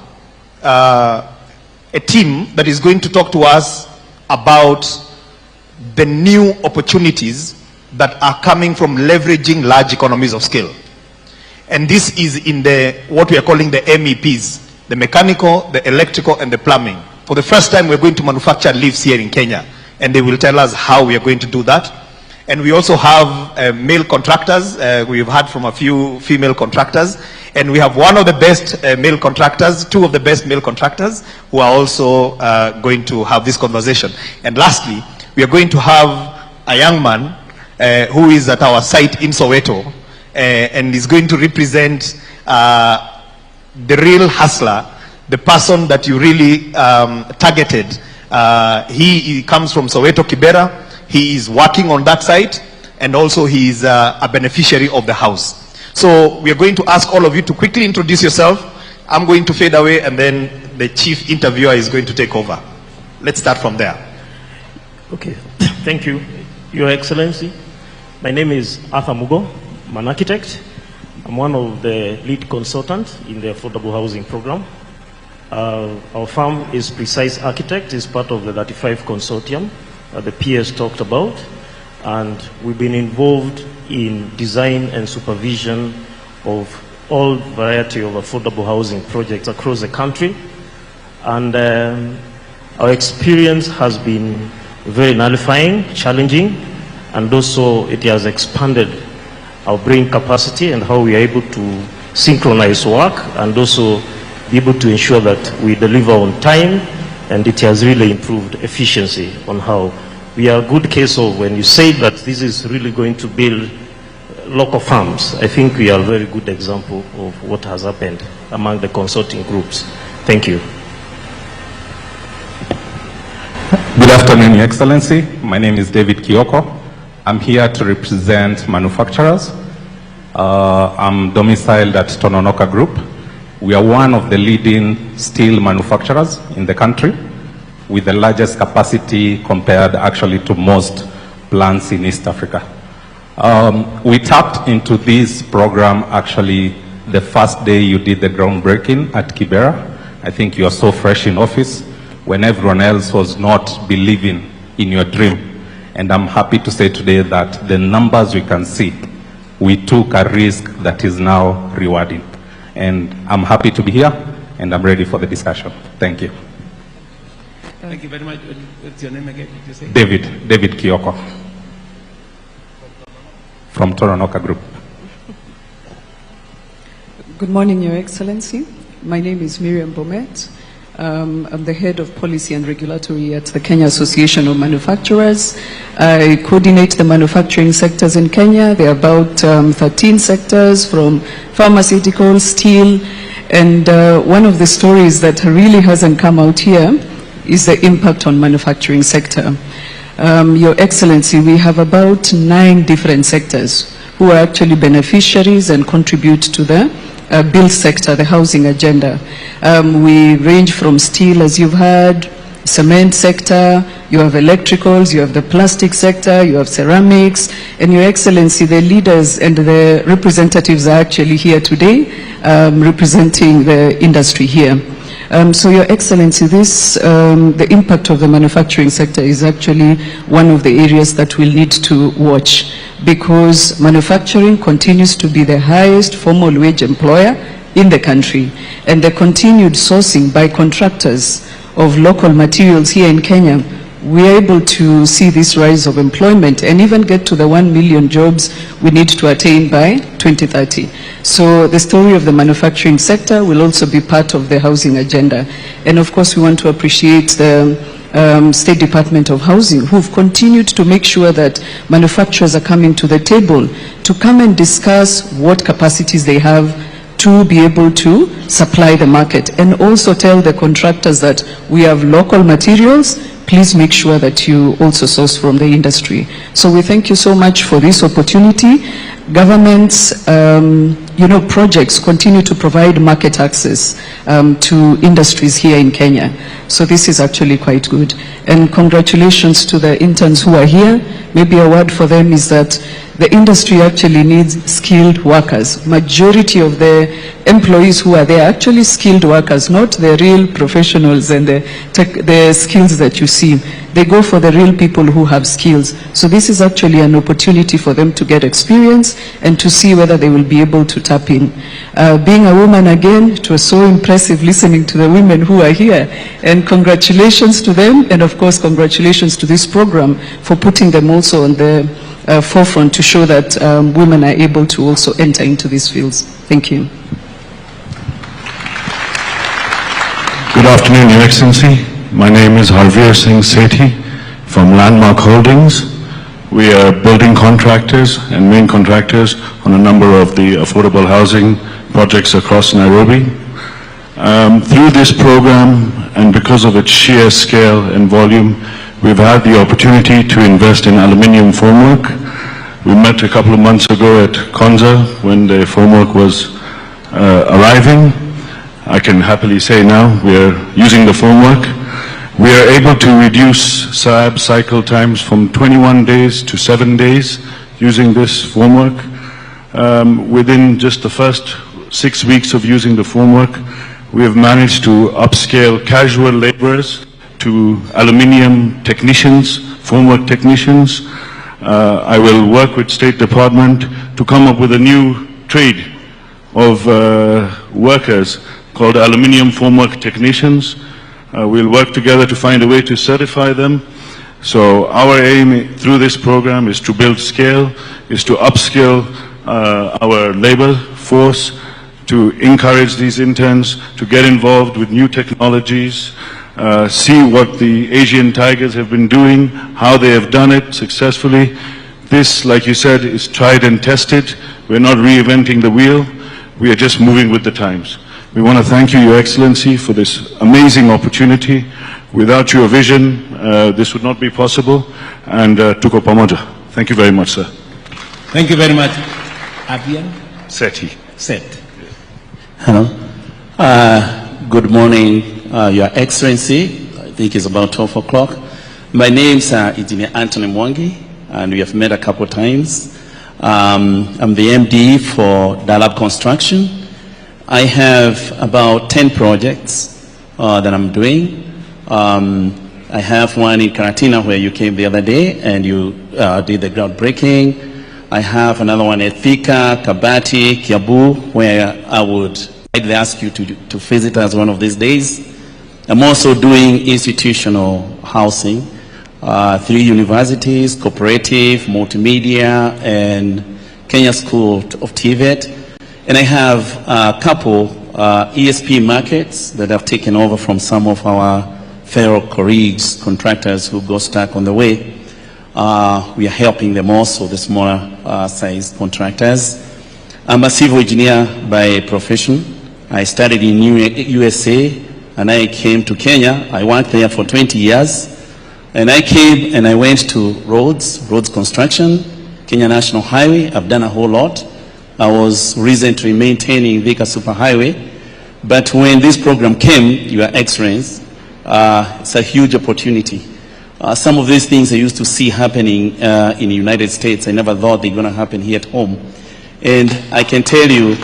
a team that is going to talk to us about the new opportunities that are coming from leveraging large economies of scale. And this is in the what we are calling the MEPs, the mechanical, the electrical, and the plumbing. For the first time, we're going to manufacture lifts here in Kenya, and they will tell us how we are going to do that. And we also have male contractors. We've heard from a few female contractors, and we have one of the best male contractors, two of the best male contractors, who are also going to have this conversation. And lastly, we are going to have a young man who is at our site in Soweto, and is going to represent the real hustler, the person that you really targeted. He comes from Soweto, Kibera. He is working on that site, and also he is a beneficiary of the house. So we are going to ask all of you to quickly introduce yourself. I'm going to fade away, and then the chief interviewer is going to take over. Let's start from there. Okay, thank you, Your Excellency. My name is Arthur Mugo. I'm an architect. I'm one of the lead consultants in the affordable housing program. Our firm is Precise Architect, is part of the 35 consortium the PS talked about, and we've been involved in design and supervision of all variety of affordable housing projects across the country. And our experience has been very nullifying, challenging, and also it has expanded our brain capacity and how we are able to synchronize work and also be able to ensure that we deliver on time, and it has really improved efficiency on how we are a good case of when you say that this is really going to build local farms. I think we are a very good example of what has happened among the consulting groups. Thank you. Good afternoon, Your Excellency. My name is David Kioko. I'm here to represent manufacturers. I'm domiciled at Tononoka Group. We are one of the leading steel manufacturers in the country, with the largest capacity compared actually to most plants in East Africa. We tapped into this program actually the first day you did the groundbreaking at Kibera. I think you are so fresh in office when everyone else was not believing in your dream. And I'm happy to say today that the numbers we can see, we took a risk that is now rewarding. And I'm happy to be here, and I'm ready for the discussion. Thank you. Thank you very much. What's your name again? Did you say? David Kioko. from Tononoka Group. Good morning, Your Excellency. My name is Miriam Bomet. I'm the head of policy and regulatory at the Kenya Association of Manufacturers. I coordinate the manufacturing sectors in Kenya. There are about 13 sectors, from pharmaceuticals, steel, and one of the stories that really hasn't come out here is the impact on manufacturing sector. Your Excellency, we have about 9 different sectors who are actually beneficiaries and contribute to the build sector, the housing agenda. We range from steel, as you've heard, cement sector, you have electricals, you have the plastic sector, you have ceramics, and Your Excellency, the leaders and the representatives are actually here today representing the industry here. So Your Excellency, the impact of the manufacturing sector is actually one of the areas that we'll need to watch, because manufacturing continues to be the highest formal wage employer in the country, and the continued sourcing by contractors of local materials here in Kenya, we are able to see this rise of employment and even get to the 1 million jobs we need to attain by 2030. So the story of the manufacturing sector will also be part of the housing agenda. And of course, we want to appreciate the State Department of Housing, who've continued to make sure that manufacturers are coming to the table to come and discuss what capacities they have to be able to supply the market, and also tell the contractors that we have local materials, please make sure that you also source from the industry. So we thank you so much for this opportunity. Government's projects continue to provide market access to industries here in Kenya. So this is actually quite good. And congratulations to the interns who are here. Maybe a word for them is that the industry actually needs skilled workers. Majority of the employees who are there are actually skilled workers, not the real professionals and the skills that you see. They go for the real people who have skills. So this is actually an opportunity for them to get experience and to see whether they will be able to tap in. Being a woman again, it was so impressive listening to the women who are here. And congratulations to them, and of course congratulations to this program for putting them also on the forefront to show that women are able to also enter into these fields. Thank you. Good afternoon, Your Excellency. My name is Harveer Singh Sethi from Landmark Holdings. We are building contractors and main contractors on a number of the affordable housing projects across Nairobi. Through this program, and because of its sheer scale and volume, we've had the opportunity to invest in aluminium formwork. We met a couple of months ago at Konza when the formwork was arriving. I can happily say now we are using the formwork. We are able to reduce SAB cycle times from 21 days to 7 days using this formwork. Within just the first 6 weeks of using the formwork, we have managed to upscale casual laborers to aluminium technicians, formwork technicians. I will work with State Department to come up with a new trade of workers called aluminium formwork technicians. We'll work together to find a way to certify them. So our aim through this program is to build scale, is to upskill our labor force, to encourage these interns to get involved with new technologies, see what the Asian tigers have been doing, how they have done it successfully. This, like you said, is tried and tested. We're not reinventing the wheel. We are just moving with the times. We want to thank you, Your Excellency, for this amazing opportunity. Without your vision, this would not be possible. And tuko pamoja. Thank you very much, sir. Thank you very much. Abian? Sethi. Set. Hello. Good morning, Your Excellency. I think it's about 12 o'clock. My name is Engineer Anthony Mwangi, and we have met a couple of times. I'm the MD for Dalab Construction. I have about 10 projects that I'm doing. I have one in Karatina where you came the other day and you did the groundbreaking. I have another one at Thika, Kabati, Kiabu, where I would likely ask you to visit us one of these days. I'm also doing institutional housing, 3 universities, cooperative, multimedia, and Kenya School of TVET, and I have a couple ESP markets that have taken over from some of our fellow colleagues, contractors who got stuck on the way. We are helping them also, the smaller sized contractors. I'm a civil engineer by profession. I studied in USA and I came to Kenya. I worked there for 20 years. And I came and I went to roads construction, Kenya National Highway. I've done a whole lot. I was recently maintaining Vika Superhighway. But when this program came, Your Excellency, it's a huge opportunity. Some of these things I used to see happening in the United States, I never thought they were going to happen here at home. And I can tell you,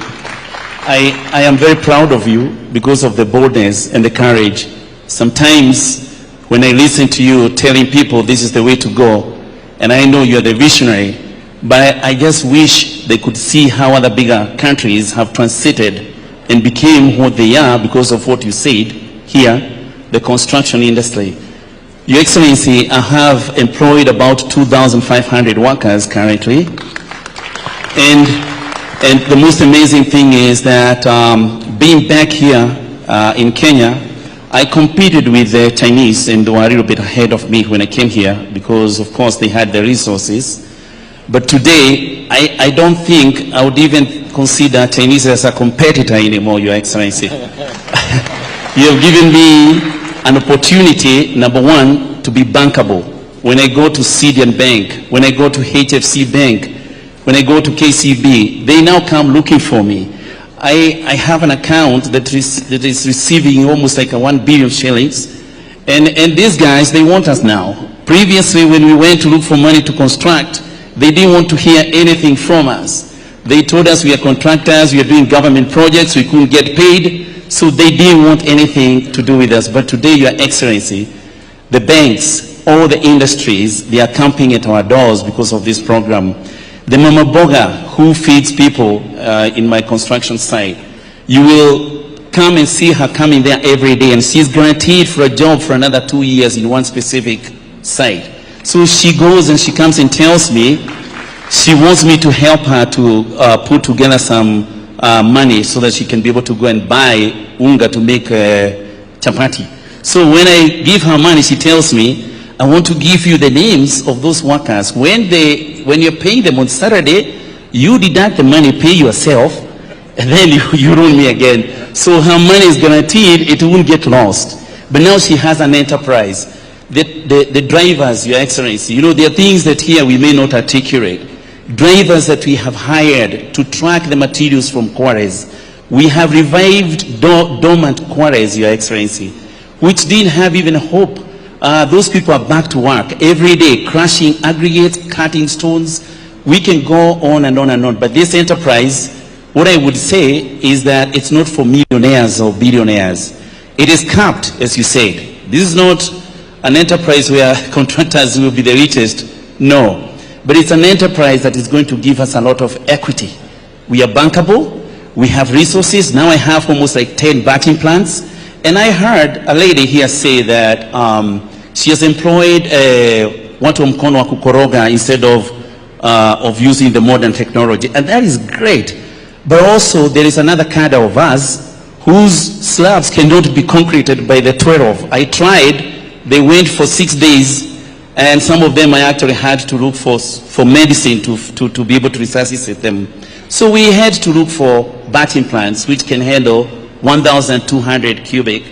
I am very proud of you because of the boldness and the courage. Sometimes when I listen to you telling people this is the way to go, and I know you're the visionary, but I just wish they could see how other bigger countries have transited and became what they are because of what you said here, the construction industry. Your Excellency, I have employed about 2,500 workers currently. And the most amazing thing is that being back here in Kenya, I competed with the Chinese, and they were a little bit ahead of me when I came here because, of course, they had the resources. But today, I don't think I would even consider Chinese as a competitor anymore, Your Excellency. You have given me an opportunity, number one, to be bankable. When I go to CDN Bank, when I go to HFC Bank, when I go to KCB, they now come looking for me. I have an account that is receiving almost like 1 billion shillings. And these guys, they want us now. Previously, when we went to look for money to construct, they didn't want to hear anything from us. They told us we are contractors, we are doing government projects, we couldn't get paid, so they didn't want anything to do with us. But today, Your Excellency, the banks, all the industries, they are camping at our doors because of this program. The Mama Boga who feeds people in my construction site, you will come and see her coming there every day, and she's guaranteed for a job for another 2 years in one specific site. So she goes and she comes and tells me she wants me to help her to put together some money so that she can be able to go and buy unga to make chapati. So when I give her money, she tells me, I want to give you the names of those workers. When you're paying them on Saturday, you deduct the money, pay yourself, and then you roll me again. So her money is guaranteed, it won't get lost. But now she has an enterprise. The drivers, Your Excellency, you know, there are things that here we may not articulate. Drivers that we have hired to track the materials from quarries. We have revived dormant quarries, Your Excellency, which didn't have even hope. Those people are back to work every day, crushing aggregates, cutting stones. We can go on and on and on. But this enterprise, what I would say is that it's not for millionaires or billionaires. It is capped, as you said. This is not an enterprise where contractors will be the richest. No. But it's an enterprise that is going to give us a lot of equity. We are bankable. We have resources. Now I have almost like 10 batting plants. And I heard a lady here say that she has employed watu mkono wa kukoroga instead of using the modern technology. And that is great. But also there is another cadre of us whose slabs cannot be concreted by the 12. I tried. They went for 6 days. And some of them I actually had to look for medicine to be able to resuscitate them. So we had to look for batting plants which can handle 1,200 cubic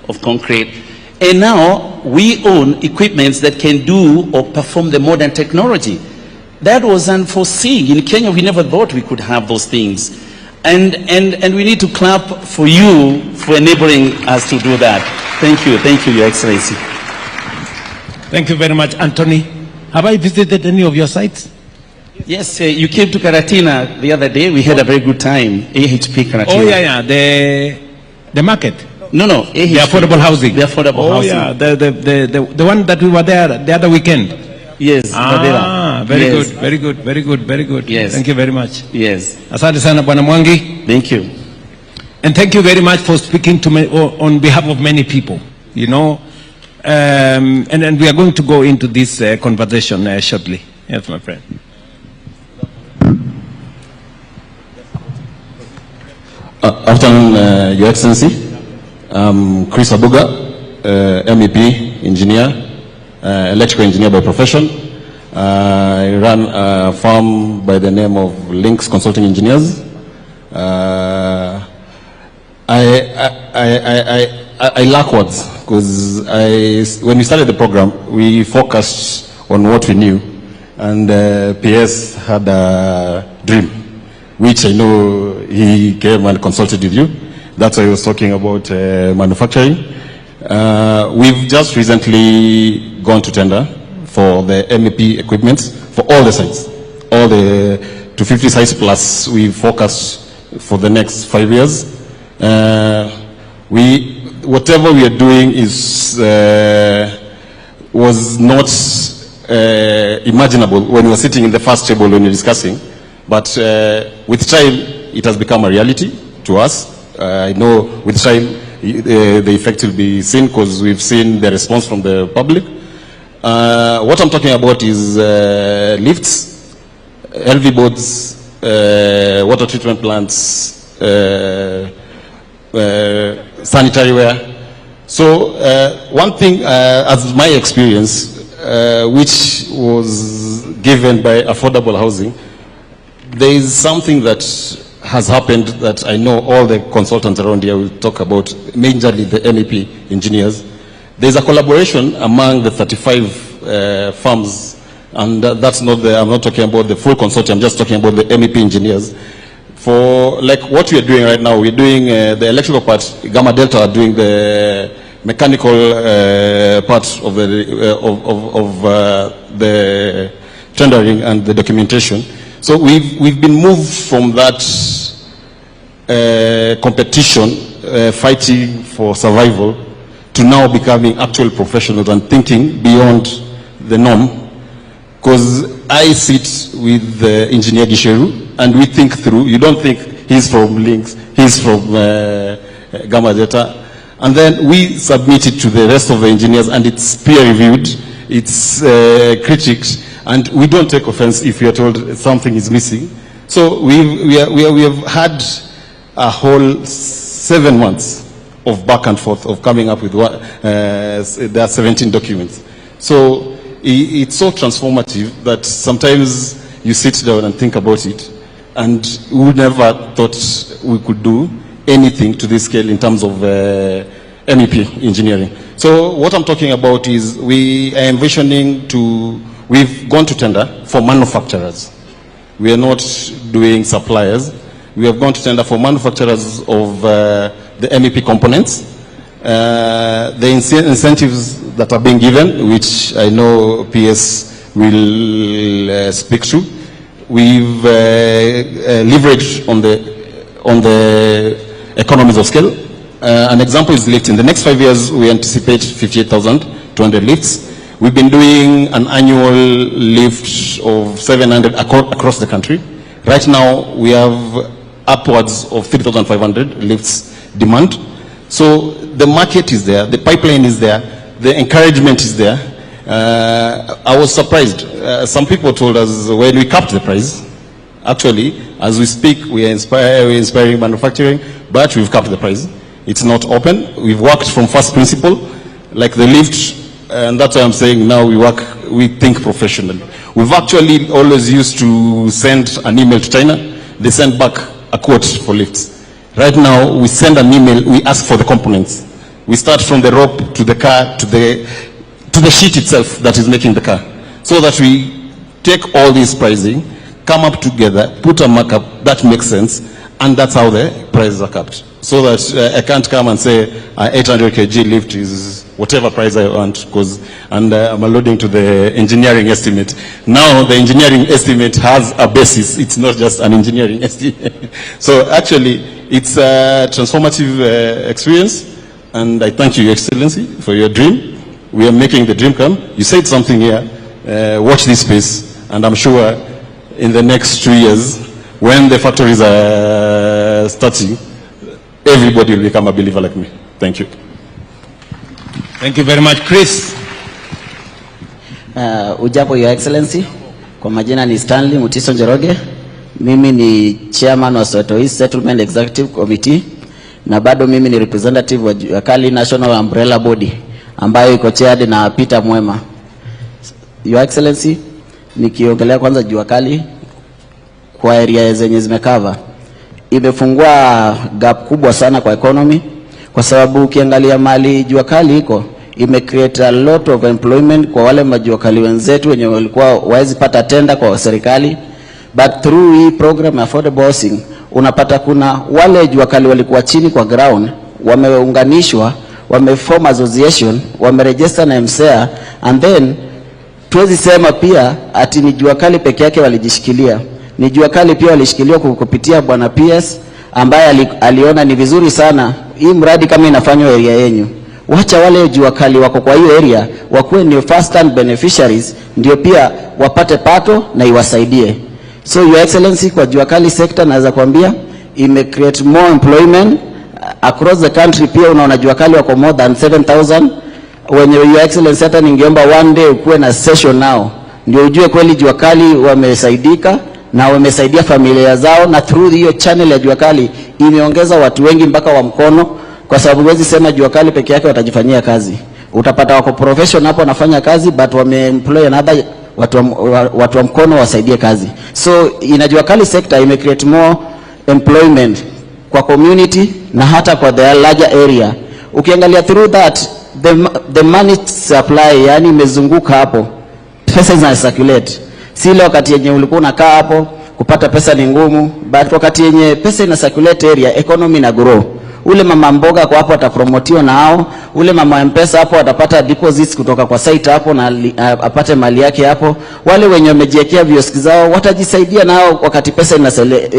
of concrete. And now we own equipments that can do or perform the modern technology. That was unforeseen. In Kenya, we never thought we could have those things. And we need to clap for you for enabling us to do that. Thank you, Your Excellency. Thank you very much, Anthony. Have I visited any of your sites? Yes, you came to Karatina the other day. We had a very good time. AHP Karatina. Oh yeah, the market. No, AHP. The affordable housing. The affordable housing. Oh yeah, the one that we were there the other weekend. Yes. Very good. Yes. Thank you very much. Yes. Asante sana Bwana Mwangi. Thank you. And thank you very much for speaking to me on behalf of many people. You know, and we are going to go into this conversation shortly. Yes, my friend. Afternoon, Your Excellency. I'm Chris Abuga, MEP, engineer, electrical engineer by profession. I run a firm by the name of Links Consulting Engineers. I lack words because when we started the program, we focused on what we knew, and PS had a dream, which I know he came and consulted with you. That's why I was talking about manufacturing. We've just recently gone to tender for the MEP equipment for all the sites, all the 250 sites plus we focus for the next 5 years. Whatever we are doing was not imaginable when we were sitting in the first table when we were discussing, but with time it has become a reality to us. I know with time the effect will be seen because we've seen the response from the public. What I'm talking about is lifts, LV boards, water treatment plants, sanitary ware. So one thing, as my experience, which was given by affordable housing, there is something that has happened that I know all the consultants around here will talk about, majorly the MEP engineers. There's a collaboration among the 35 firms, and that's not I'm not talking about the full consortium, I'm just talking about the MEP engineers. For like what we are doing right now, we're doing the electrical part, Gamma Delta are doing the mechanical part of the tendering and the documentation. So we've been moved from that competition, fighting for survival, to now becoming actual professionals and thinking beyond the norm. Because I sit with Engineer Gisheru and we think through. You don't think he's from Links, he's from Gamma Delta. And then we submit it to the rest of the engineers and it's peer reviewed, it's critiqued, and we don't take offense if we are told something is missing. So we have had a whole 7 months of back and forth of coming up with there are 17 documents. So it's so transformative that sometimes you sit down and think about it, and we never thought we could do anything to this scale in terms of MEP engineering. So what I'm talking about is we are envisioning we've gone to tender for manufacturers. We are not doing suppliers. We have gone to tender for manufacturers of the MEP components. The incentives that are being given, which I know PS will speak to, we've leveraged on the economies of scale. An example is lift. In the next 5 years, we anticipate 58,200 lifts. We've been doing an annual lift of 700 across the country. Right now, we have upwards of 3,500 lifts demand. So the market is there, the pipeline is there, the encouragement is there. I was surprised. Some people told us when we capped the price, actually, as we speak, we're inspiring manufacturing, but we've capped the price. It's not open. We've worked from first principle, like the lift, and that's why I'm saying now we think professionally. We've actually always used to send an email to China. They send back a quote for lifts. Right now, we send an email, we ask for the components. We start from the rope to the car, to the sheet itself that is making the car. So that we take all this pricing, come up together, put a markup that makes sense, and that's how the prices are capped. So that I can't come and say 800 kg lift is whatever price I want, and I'm alluding to the engineering estimate. Now the engineering estimate has a basis. It's not just an engineering estimate. So actually, it's a transformative experience, and I thank you, Your Excellency, for your dream. We are making the dream come. You said something here. Watch this space, and I'm sure in the next 2 years, when the factories are starting, everybody will become a believer like me. Thank you. Thank you very much, Chris. Ujambo, Your Excellency. Kwa majina ni Stanley Mutiso Njoroge, Mimi ni chairman wa Soweto East Settlement Executive Committee na bado mimi ni representative wa Jua Kali National Umbrella Body ambayo iko chaired na Peter Mwema. Your Excellency, nikiongelea kwanza Jua Kali kwa area zenye zimekava, imefungua gap kubwa sana kwa economy, kwa sababu ukiangalia mali Jua Kali iko create a lot of employment kwa wale majua kali wenzetu wenye walikuwa waezi pata tenda kwa serikali. But through hii program affordable housing unapata kuna wale jua kali walikuwa chini kwa ground wameunganishwa, wameform association, wameregister na MCA, and then tuwezi sema pia ati ni Jua Kali peke yake walijishikilia. Ni Jua Kali pia walishikilia kupitia bwana PS ambaye aliona ni vizuri sana hii mradi kama inafanywa area yenyu, wacha wale Jua Kali wako kwa hiyo area wakuwe ni first hand beneficiaries, ndio pia wapate pato na iwasaidie. So Your Excellency, kwa Jua Kali sector naweza kuambia create more employment across the country. Pia unaona Jua Kali wako more than 7,000 wenye Your Excellency, hata ningeomba one day ukuwe na session nao ndio ujue kweli Jua Kali wamesaidika na wamesaidia familia zao, na through hiyo channel ya Jua Kali imeongeza watu wengi mpaka wa mkono, kwa sababu huwezi sema Jua Kali peke yake watajifanyia kazi. Utapata wako profession hapo wanafanya kazi, but wameemploy another watu wa mkono wasaidie kazi. So ina Jua Kali sector create more employment kwa community na hata kwa the larger area. Ukiangalia through that the money supply, yani imezunguka hapo, pesa zina circulate. Si ile wakati yenye ulikuwa unakaa hapo kupata pesa ni ngumu, but wakati yenye pesa ina circulate area, economy na grow. Ule mama mboga kwa hapo atapromotiwa na hao, ule mama mpesa hapo atapata deposits kutoka kwa site hapo na apate mali yake hapo. Wale wenye wamejiwekea vioski zao watajisaidia nao wakati pesa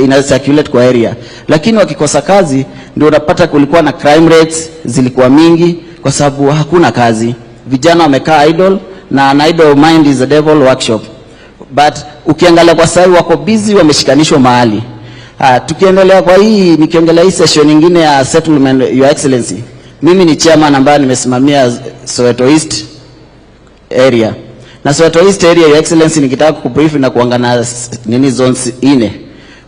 ina circulate kwa area. Lakini wakikosa kazi ndio unapata kulikuwa na crime rates zilikuwa mingi, kwa sababu hakuna kazi. Vijana wamekaa idle, na an idle mind is a devil workshop. But ukiangalia kwa sasa wako busy, wameshikanishwa mahali. Tukiendelea kwa hii, nikiongelea hii session nyingine ya settlement, Your Excellency, mimi ni chairman ambaye nimesimamia Soweto East area. Na Soweto East area, Your Excellency, nikitaka kubrief na kuangana nini zones 4.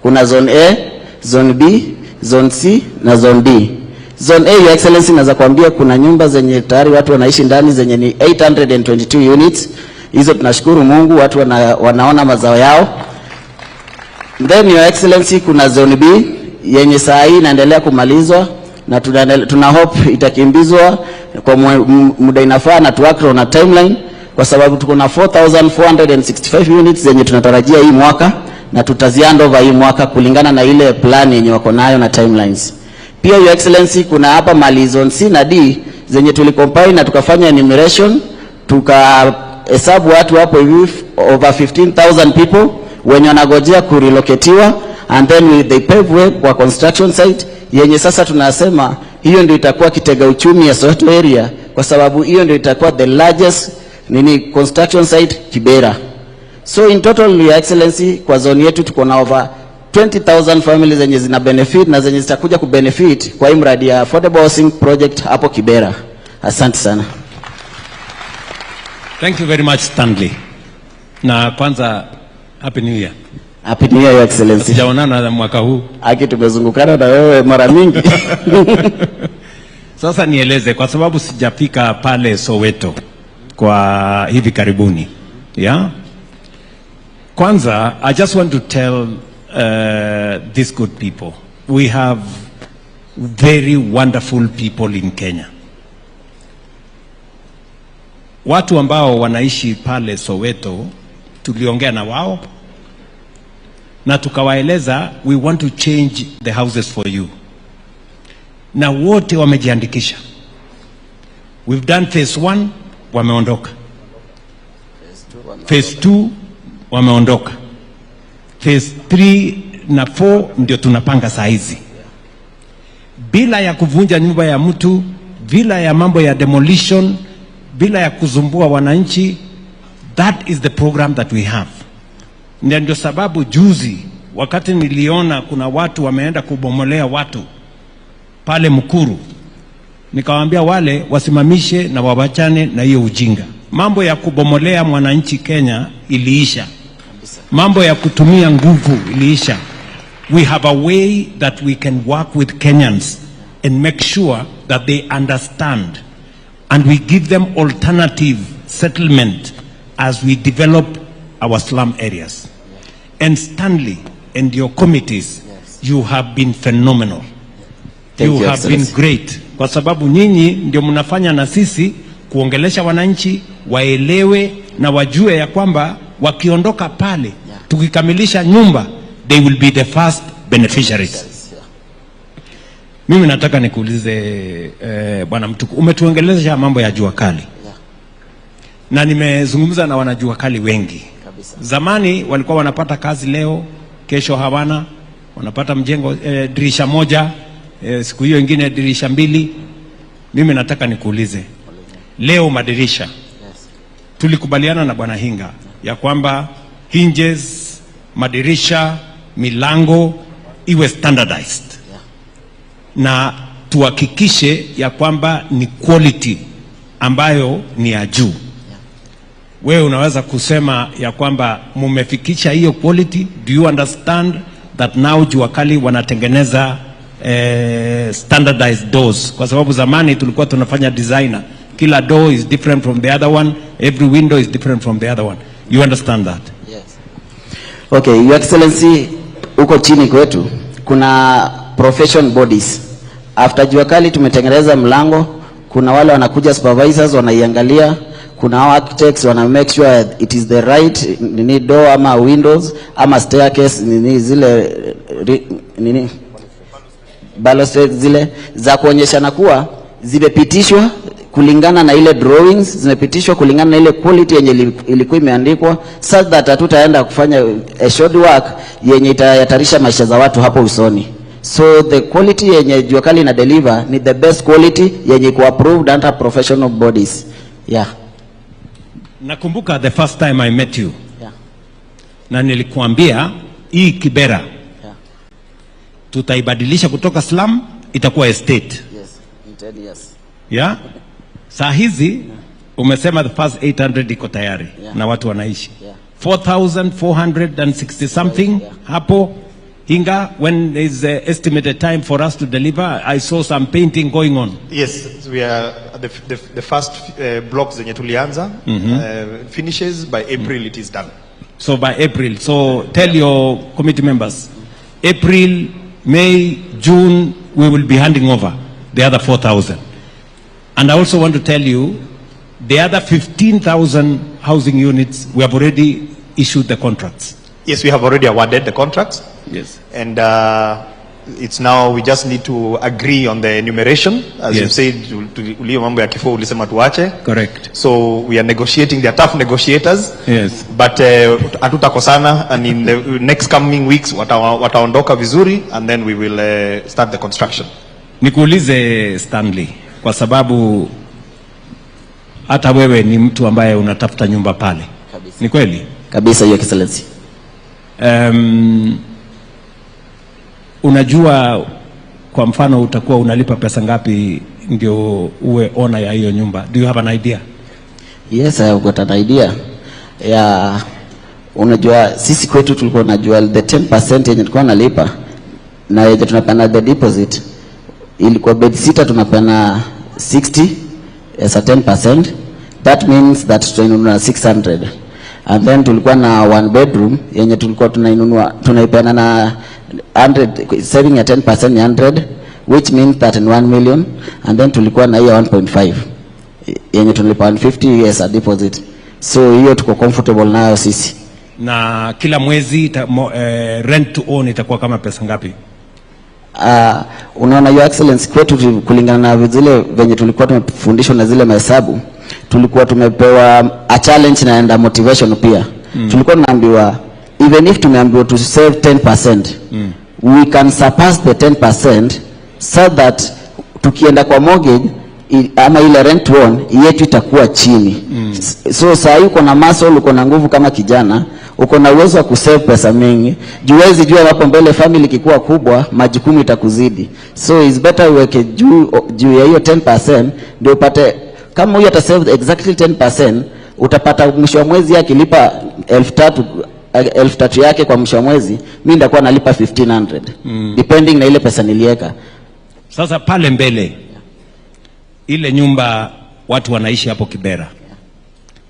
Kuna zone A, zone B, zone C na zone D. Zone A, Your Excellency, naweza kuambia kuna nyumba zenye tayari watu wanaishi ndani zenye ni 822 units. Hizo tunashukuru Mungu, watu wanaona mazao yao. Then Your Excellency, kuna zone B yenye saa hii inaendelea kumalizwa, na tuna hope itakimbizwa kwa muda inafaa na tuwakro na timeline, kwa sababu tuko na 4,465 units zenye tunatarajia hii mwaka, na tutaziand over hii mwaka kulingana na ile plan yenye wako nayo na timelines. Pia Your Excellency, kuna hapa mali zone C na D zenye tulicompile na tukafanya enumeration, tukahesabu watu hapo hivi over 15,000 people wenye wanagojea kurelocatiwa, and then they pave way kwa construction site yenye sasa tunasema hiyo ndio itakuwa kitega uchumi ya Soweto area, kwa sababu hiyo ndio itakuwa the largest construction site Kibera. So in total, Your Excellency, kwa zone yetu tuko na over 20,000 families zenye zina benefit na zenye zitakuja kubenefit kwa hii mradi ya affordable housing project hapo Kibera. Asante sana. Thank you very much, Stanley. Na kwanza Happy New Year. Happy New Year, Your Excellency. Sijaonana na mwaka huu. Haki tumezungukana na wewe mara mingi. Sasa nieleze, kwa sababu sijafika pale Soweto kwa hivi karibuni. Yeah? Kwanza, I just want to tell these good people, we have very wonderful people in Kenya. Watu ambao wanaishi pale Soweto, tuliongea na wao na tukawaeleza we want to change the houses for you, na wote wamejiandikisha. We've done phase 1, wameondoka. Phase 2 wameondoka. Phase 3 na 4 ndio tunapanga saa hizi, bila ya kuvunja nyumba ya mtu, bila ya mambo ya demolition, bila ya kuzumbua wananchi. That is the program that we have. Ndio sababu juzi wakati niliona kuna watu wameenda kubomolea watu pale Mukuru, nikawaambia wale wasimamishe na wawachane na hiyo ujinga. Mambo ya kubomolea mwananchi Kenya iliisha. Mambo ya kutumia nguvu iliisha. We have a way that we can work with Kenyans and make sure that they understand, and we give them alternative settlement as we develop our slum areas. And Stanley and your committees, you have been phenomenal. You have been great. Kwa sababu nyinyi ndio mnafanya na sisi kuongelesha wananchi waelewe na wajue ya kwamba wakiondoka pale tukikamilisha nyumba, they will be the first beneficiaries. Mimi nataka nikuulize Bwana Mtuku, umetuongelesha mambo ya jua kali. Na nimezungumza na wanajua kali wengi. Zamani walikuwa wanapata kazi leo, kesho hawana, wanapata mjengo dirisha moja, siku hiyo ingine dirisha mbili. Mimi nataka nikuulize, leo madirisha, tulikubaliana na Bwana Hinga ya kwamba hinges, madirisha, milango iwe standardized. Na tuhakikishe ya kwamba ni quality ambayo ni ya juu. Wewe unaweza kusema ya kwamba mumefikisha hiyo quality? Do you understand that now jua kali wanatengeneza standardized doors? Kwa sababu zamani tulikuwa tunafanya designer, kila door is different from the other one, every window is different from the other one. You understand that? Yes. Okay, Your Excellency, uko chini kwetu kuna profession bodies. After jua kali tumetengeneza mlango, kuna wale wanakuja supervisors wanaiangalia, kuna architects wana make sure it is the right nini door ama windows ama staircase nini zile nini balustrade zile za kuonyeshana kuwa zimepitishwa kulingana na ile drawings, zimepitishwa kulingana na ile quality yenye ilikuwa imeandikwa, so that hatutaenda kufanya a short work yenye itahatarisha maisha za watu hapo usoni. So the quality yenye jua kali na deliver ni the best quality yenye iko approved under professional bodies. Yeah. Nakumbuka the first time I met you. Yeah. Na nilikuambia hii Kibera tutaibadilisha kutoka slum itakuwa estate. Yes, in 10 years. Yeah? Saa hizi umesema the first 800 iko tayari na watu wanaishi. 4,460 something hapo Hinga. When is the estimated time for us to deliver? I saw some painting going on. Yes, we are the first blocks zenye tulianza finishes by April. It is done. So by April. So tell your committee members, April, May, June, we will be handing over the other 4,000. And I also want to tell you, the other 15,000 housing units, we have already issued the contracts. Yes, we have already awarded the contracts. Yes. And it's now, we just need to agree on the enumeration. As you said, ulio mambo ya kifo ulisema tuache. Correct. So we are negotiating, they are tough negotiators. Yes. But hatutakosana, and in the next coming weeks, wataondoka vizuri, and then we will start the construction. Nikuulize Stanley, kwa sababu hata wewe ni mtu ambaye unatafuta nyumba pale. Kabisa. Ni kweli? Kabisa, Your Excellency. Unajua kwa mfano utakuwa unalipa pesa ngapi ndio uwe owner ya hiyo nyumba? Do you have an idea? Yes, I have got an idea. Yeah, unajua sisi kwetu tulikuwa tunajua the 10% yenye tulikuwa nalipa na yenye tunapana the deposit ilikuwa bed sitter tunapana 60 as a 10%. That means that tunainunua 600. And then tulikuwa na one bedroom yenye tulikuwa tunaipana na 100, saving ya 10% ni 100, which means that in 1 million. And then tulikuwa na hiyo 1.5 yenye tunalipa 150 as a deposit. So hiyo tuko comfortable nayo sisi. Na kila mwezi rent to own itakuwa kama pesa ngapi? Unaona Your Excellency, kwetu kulingana na zile venye tulikuwa tumefundishwa na zile mahesabu, tulikuwa tumepewa a challenge na motivation pia. Tulikuwa tunaambiwa even if tumeambiwa to save 10%, we can surpass the 10% so that tukienda kwa mortgage ama ile rent to own yetu itakuwa chini. So saa hii uko na muscle, uko na nguvu kama kijana, uko na uwezo wa kusave pesa mingi. Juwezi jua hapo mbele family kikuwa kubwa, majukumu itakuzidi. So it's better uweke juu ya hiyo 10% ndio upate, kama huyu atasave exactly 10%, utapata mwisho wa mwezi akilipa 3,000 3,000 yake kwa mwisho wa mwezi, mimi nitakuwa nalipa 1,500 depending na ile pesa niliweka. Sasa pale mbele ile nyumba watu wanaishi hapo Kibera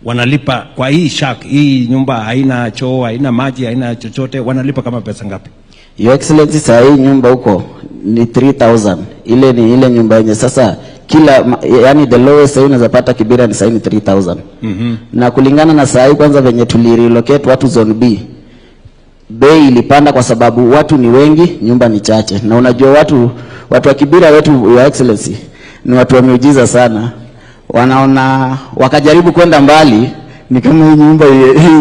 wanalipa kwa hii nyumba haina choo, haina maji, haina chochote, wanalipa kama pesa ngapi? Your Excellency, saa hii nyumba huko ni 3,000. Ile ni ile nyumba yenye sasa yani the lowest unaweza pata Kibera ni saa hii ni 3,000. Na kulingana na saa hii kwanza venye tulirelocate watu zone B, bei ilipanda kwa sababu watu ni wengi, nyumba ni chache. Na unajua watu wa Kibera wetu, Your Excellency, ni watu wa miujiza sana. Wanaona wakajaribu kwenda mbali, ni kama hii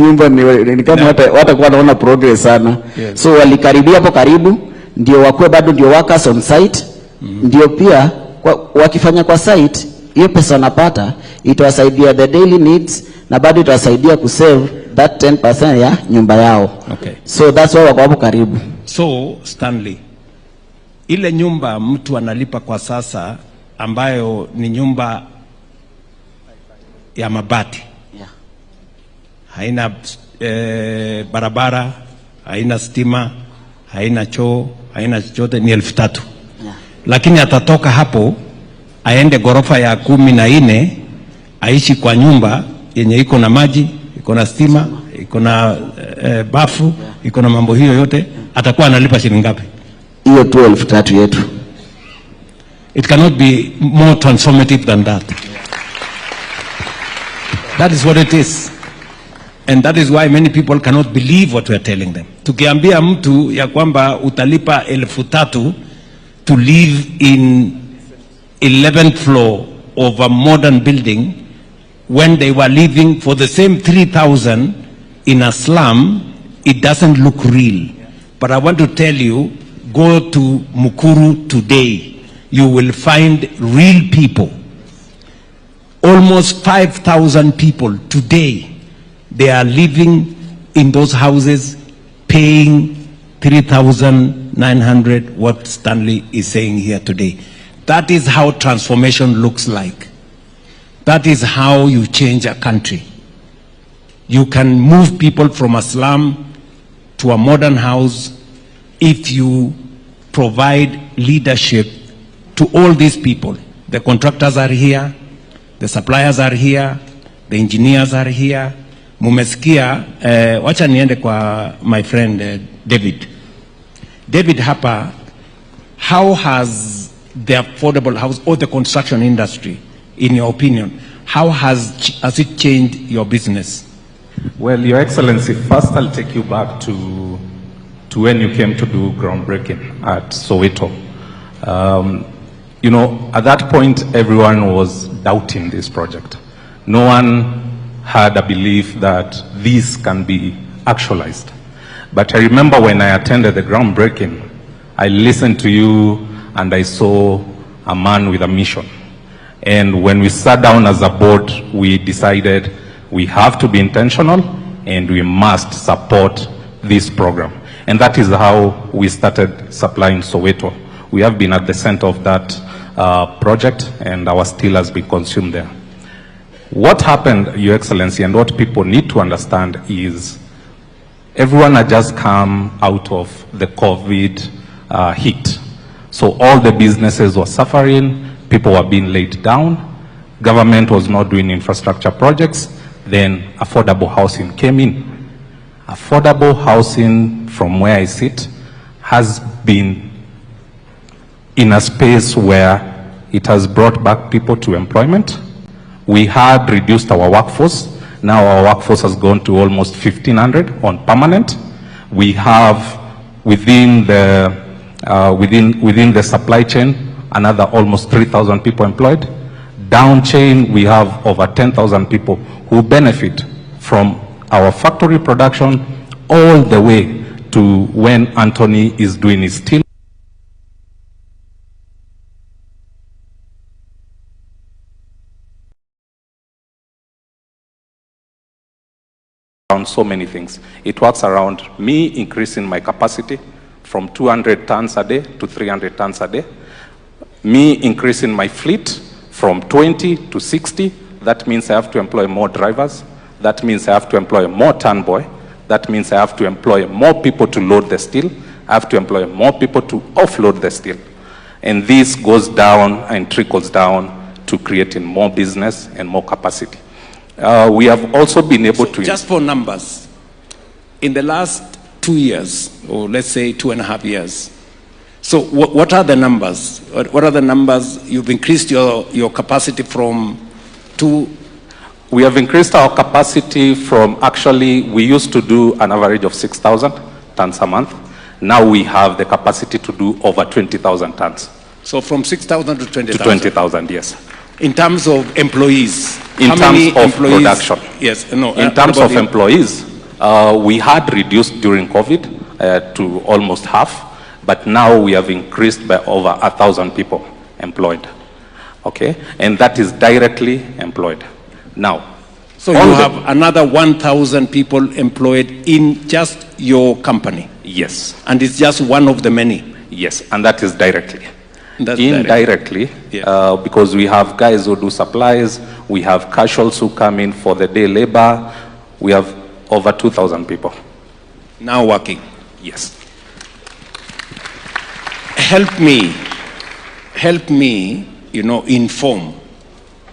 nyumba ni kama watakuwa wanaona progress sana. Yes. So walikaribia hapo karibu ndio wakuwe bado ndio workers on site. Ndio pia wakifanya kwa site hiyo pesa wanapata itawasaidia the daily needs na bado itawasaidia kusave that 10% ya nyumba yao. Okay. So that's why wako hapo karibu. So Stanley, ile nyumba mtu analipa kwa sasa ambayo ni nyumba ya mabati, haina barabara, haina stima, haina choo, haina chochote, ni 3,000. Lakini atatoka hapo aende gorofa ya 14 aishi kwa nyumba yenye iko na maji, iko na stima, iko na bafu, iko na mambo hiyo yote, atakuwa analipa shilingi ngapi? Hiyo tu 3,000 yetu. It cannot be more transformative than that. That is what it is. And that is why many people cannot believe what we are telling them. Tukiambia mtu ya kwamba utalipa 3,000 to live in 11th floor of a modern building when they were living for the same 3,000 in a slum, it doesn't look real. But I want to tell you, go to Mukuru today. You will find real people. Almost 5,000 people today, they are living in those houses paying 3,900, what Stanley is saying here today. That is how transformation looks like. That is how you change a country. You can move people from a slum to a modern house if you provide leadership to all these people. The contractors are here, the suppliers are here, the engineers are here. Mumesikia, wacha niende kwa my friend David. David hapa, how has the affordable house or the construction industry, in your opinion, how has it changed your business? Well, Your Excellency, first I'll take you back to when you came to do groundbreaking at Soweto. You know, at that point, everyone was doubting this project. No one had a belief that this can be actualized. But I remember when I attended the groundbreaking, I listened to you and I saw a man with a mission. And when we sat down as a board, we decided we have to be intentional and we must support this program. And that is how we started supplying Soweto. We have been at the center of that project, and our steel has been consumed there. What happened, Your Excellency, and what people need to understand is everyone had just come out of the COVID heat. So all the businesses were suffering, people were being laid down, government was not doing infrastructure projects, then affordable housing came in. Affordable housing, from where I sit, has been in a space where it has brought back people to employment. We had reduced our workforce. Now our workforce has gone to almost 1,500 on permanent. We have within the supply chain another almost 3,000 people employed. Down chain, we have over 10,000 people who benefit from our factory production all the way to when Anthony is doing his steel. Around so many things. It works around me increasing my capacity from 200 tons a day to 300 tons a day. Me increasing my fleet from 20 to 60. That means I have to employ more drivers. That means I have to employ more ton boy. That means I have to employ more people to load the steel. I have to employ more people to offload the steel. And this goes down and trickles down to creating more business and more capacity. We have also been able to... Just for numbers, in the last 2 years, or let's say 2.5 years, so what are the numbers? What are the numbers? You've increased your capacity from 2... We have increased our capacity from, actually, we used to do an average of 6,000 tons a month. Now we have the capacity to do over 20,000 tons. So from 6,000 to 20,000? To 20,000, yes. In terms of employees? In terms of production? Yes, no. In terms of employees, we had reduced during COVID to almost half, but now we have increased by over 1,000 people employed. Okay? And that is directly employed. Now, so you have another 1,000 people employed in just your company? Yes. And it's just one of the many? Yes, and that is directly. That's indirectly, because we have guys who do supplies, we have casuals who come in for the day labor, we have over 2,000 people. Now working? Yes. Help me, inform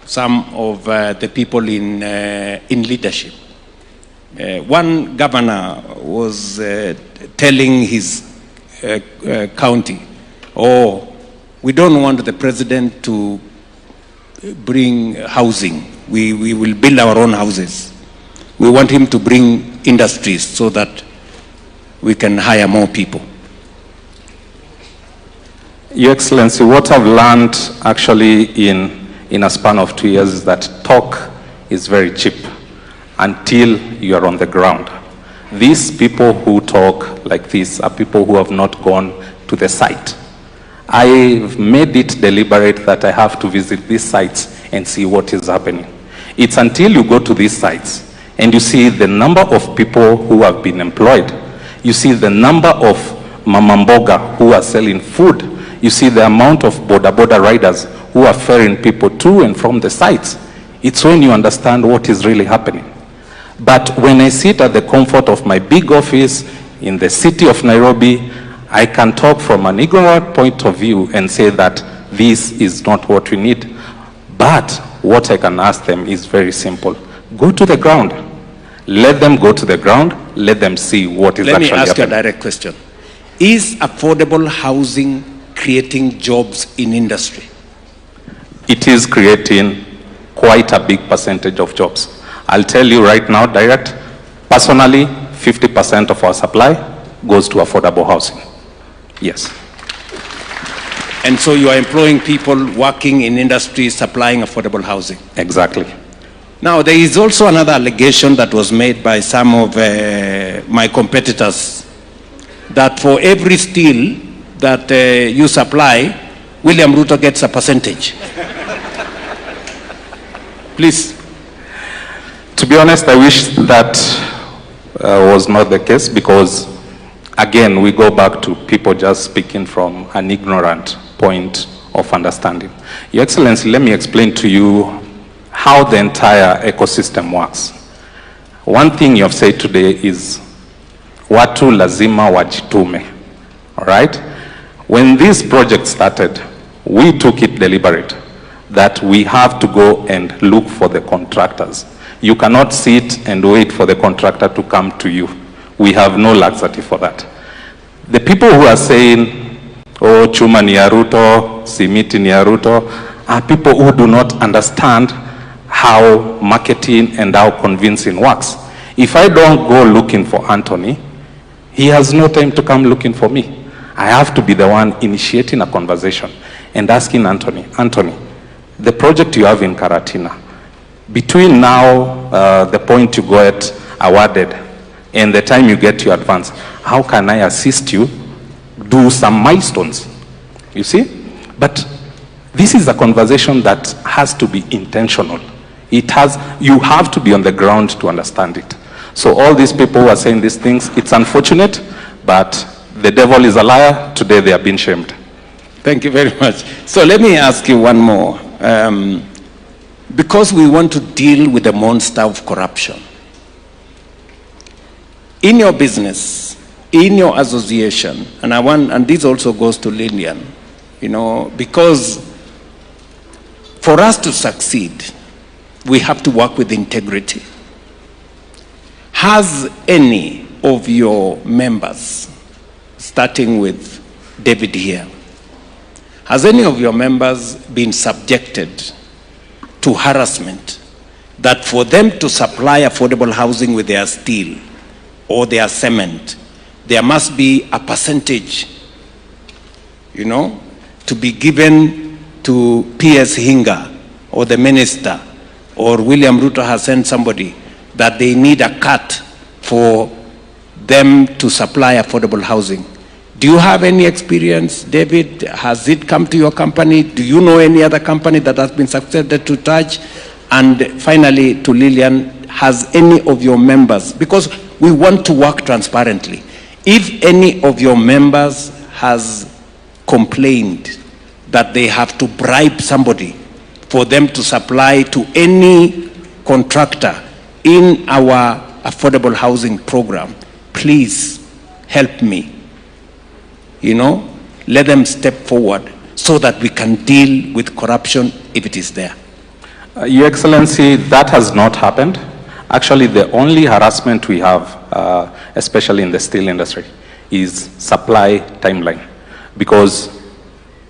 some of the people in leadership. One governor was telling his county, we don't want the president to bring housing. We will build our own houses. We want him to bring industries so that we can hire more people. Your Excellency, what I've learned actually in a span of 2 years is that talk is very cheap until you are on the ground. These people who talk like this are people who have not gone to the site. I've made it deliberate that I have to visit these sites and see what is happening. It's until you go to these sites and you see the number of people who have been employed, you see the number of mamamboga who are selling food, you see the amount of boda riders who are ferrying people to and from the sites. It's when you understand what is really happening. But when I sit at the comfort of my big office in the city of Nairobi, I can talk from an ignorant point of view and say that this is not what we need. But what I can ask them is very simple. Go to the ground. Let them go to the ground. Let them see what is actually happening. Let me ask you a direct question. Is affordable housing creating jobs in industry? It is creating quite a big percentage of jobs. I'll tell you right now, direct, personally, 50% of our supply goes to affordable housing. Yes. And so you are employing people working in industry supplying affordable housing? Exactly. Now, there is also another allegation that was made by some of my competitors that for every steel that you supply, William Ruto gets a percentage. Please. To be honest, I wish that was not the case because, again, we go back to people just speaking from an ignorant point of understanding. Your Excellency, let me explain to you how the entire ecosystem works. One thing you have said today is, watu lazima wajitume, all right? When this project started, we took it deliberate that we have to go and look for the contractors. You cannot sit and wait for the contractor to come to you. We have no luxury for that. The people who are saying, oh, chuma ni ya Ruto, simiti ni ya Ruto, are people who do not understand how marketing and how convincing works. If I don't go looking for Anthony, he has no time to come looking for me. I have to be the one initiating a conversation and asking Anthony, the project you have in Karatina, between now, the point you get awarded and the time you get your advance, how can I assist you do some milestones? You see? But this is a conversation that has to be intentional. You have to be on the ground to understand it. So all these people who are saying these things, it's unfortunate, but the devil is a liar. Today they are being shamed. Thank you very much. So let me ask you one more. Because we want to deal with the monster of corruption, in your business, in your association, and this also goes to Lillian, you know, because for us to succeed, we have to work with integrity. Has any of your members, starting with David here, has any of your members been subjected to harassment that for them to supply affordable housing with their steel or their cement, there must be a percentage, you know, to be given to P.S. Hinga or the minister, or William Ruto has sent somebody that they need a cut for them to supply affordable housing? Do you have any experience, David? Has it come to your company? Do you know any other company that has been subjected to touch? And finally, to Lillian, has any of your members, because we want to work transparently, if any of your members has complained that they have to bribe somebody for them to supply to any contractor in our affordable housing program, please help me. You know, let them step forward so that we can deal with corruption if it is there. Your Excellency, that has not happened. Actually, the only harassment we have, especially in the steel industry, is supply timeline, because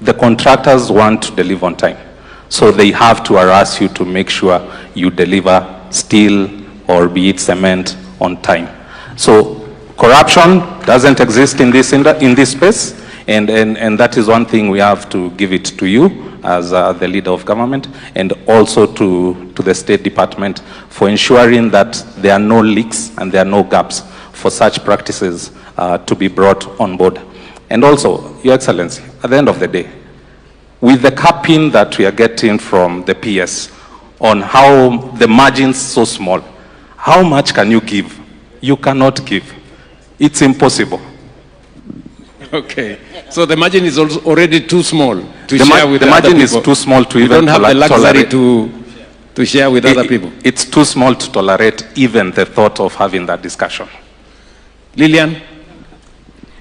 the contractors want to deliver on time. So they have to harass you to make sure you deliver steel or be it cement on time. So corruption doesn't exist in this space, and that is one thing we have to give it to you as the leader of government, and also to the State Department for ensuring that there are no leaks and there are no gaps for such practices to be brought on board. And also, Your Excellency, at the end of the day, with the capping that we are getting from the PS on how the margins so small, how much can you give? You cannot give. It's impossible. Okay. So the margin is also already too small to share with other people. The margin is too small to even tolerate. We don't have the luxury to share with other people. It's too small to tolerate even the thought of having that discussion. Lillian?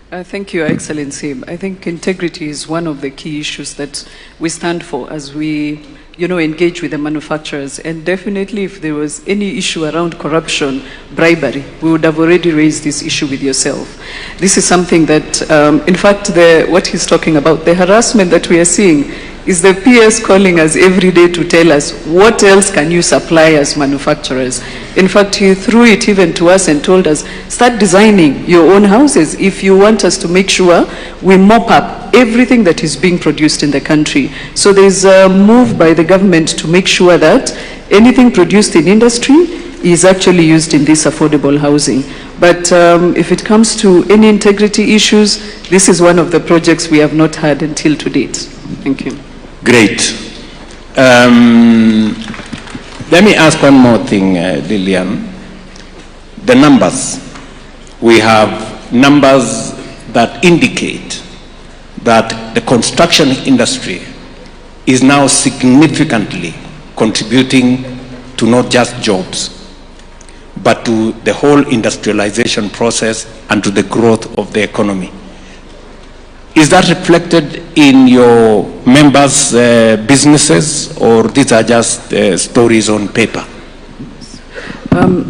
Thank you, Your Excellency. I think integrity is one of the key issues that we stand for as we, engage with the manufacturers. And definitely, if there was any issue around corruption, bribery, we would have already raised this issue with yourself. This is something that, in fact, what he's talking about, the harassment that we are seeing, is the PS calling us every day to tell us, what else can you supply as manufacturers? In fact, he threw it even to us and told us, start designing your own houses if you want us to make sure we mop up everything that is being produced in the country. So there's a move by the government to make sure that anything produced in industry is actually used in this affordable housing. But if it comes to any integrity issues, this is one of the projects we have not had until to date. Thank you. Great. Let me ask one more thing, Lillian. The numbers. We have numbers that indicate that the construction industry is now significantly contributing to not just jobs, but to the whole industrialization process and to the growth of the economy. Is that reflected in your members' businesses, or these are just stories on paper?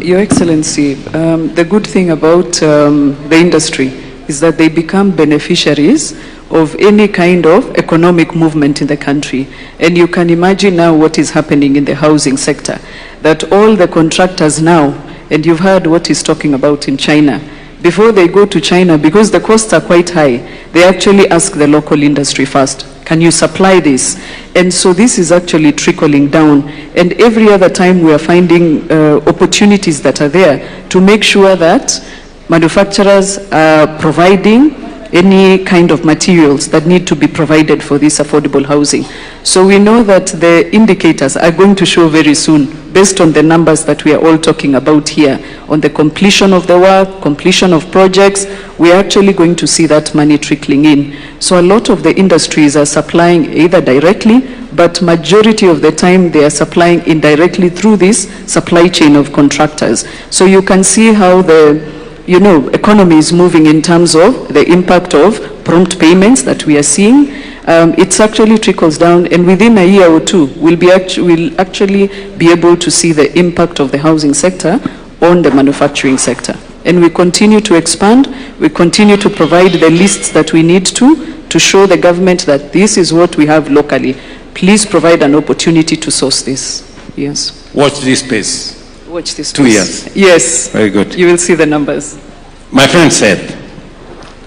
Your Excellency, the good thing about the industry is that they become beneficiaries of any kind of economic movement in the country. And you can imagine now what is happening in the housing sector, that all the contractors now, and you've heard what he's talking about in China, before they go to China, because the costs are quite high, they actually ask the local industry first, can you supply this? And so this is actually trickling down. And every other time we are finding opportunities that are there to make sure that manufacturers are providing any kind of materials that need to be provided for this affordable housing. So we know that the indicators are going to show very soon, based on the numbers that we are all talking about here, on the completion of the work, completion of projects, we are actually going to see that money trickling in. So a lot of the industries are supplying either directly, but majority of the time they are supplying indirectly through this supply chain of contractors. So you can see how the economy is moving in terms of the impact of prompt payments that we are seeing. It actually trickles down, and within a year or two, we'll actually be able to see the impact of the housing sector on the manufacturing sector. And we continue to expand, we continue to provide the lists that we need to show the government that this is what we have locally. Please provide an opportunity to source this. Yes. Watch this space. Watch this space. 2 years. Yes. Very good. You will see the numbers. My friend said,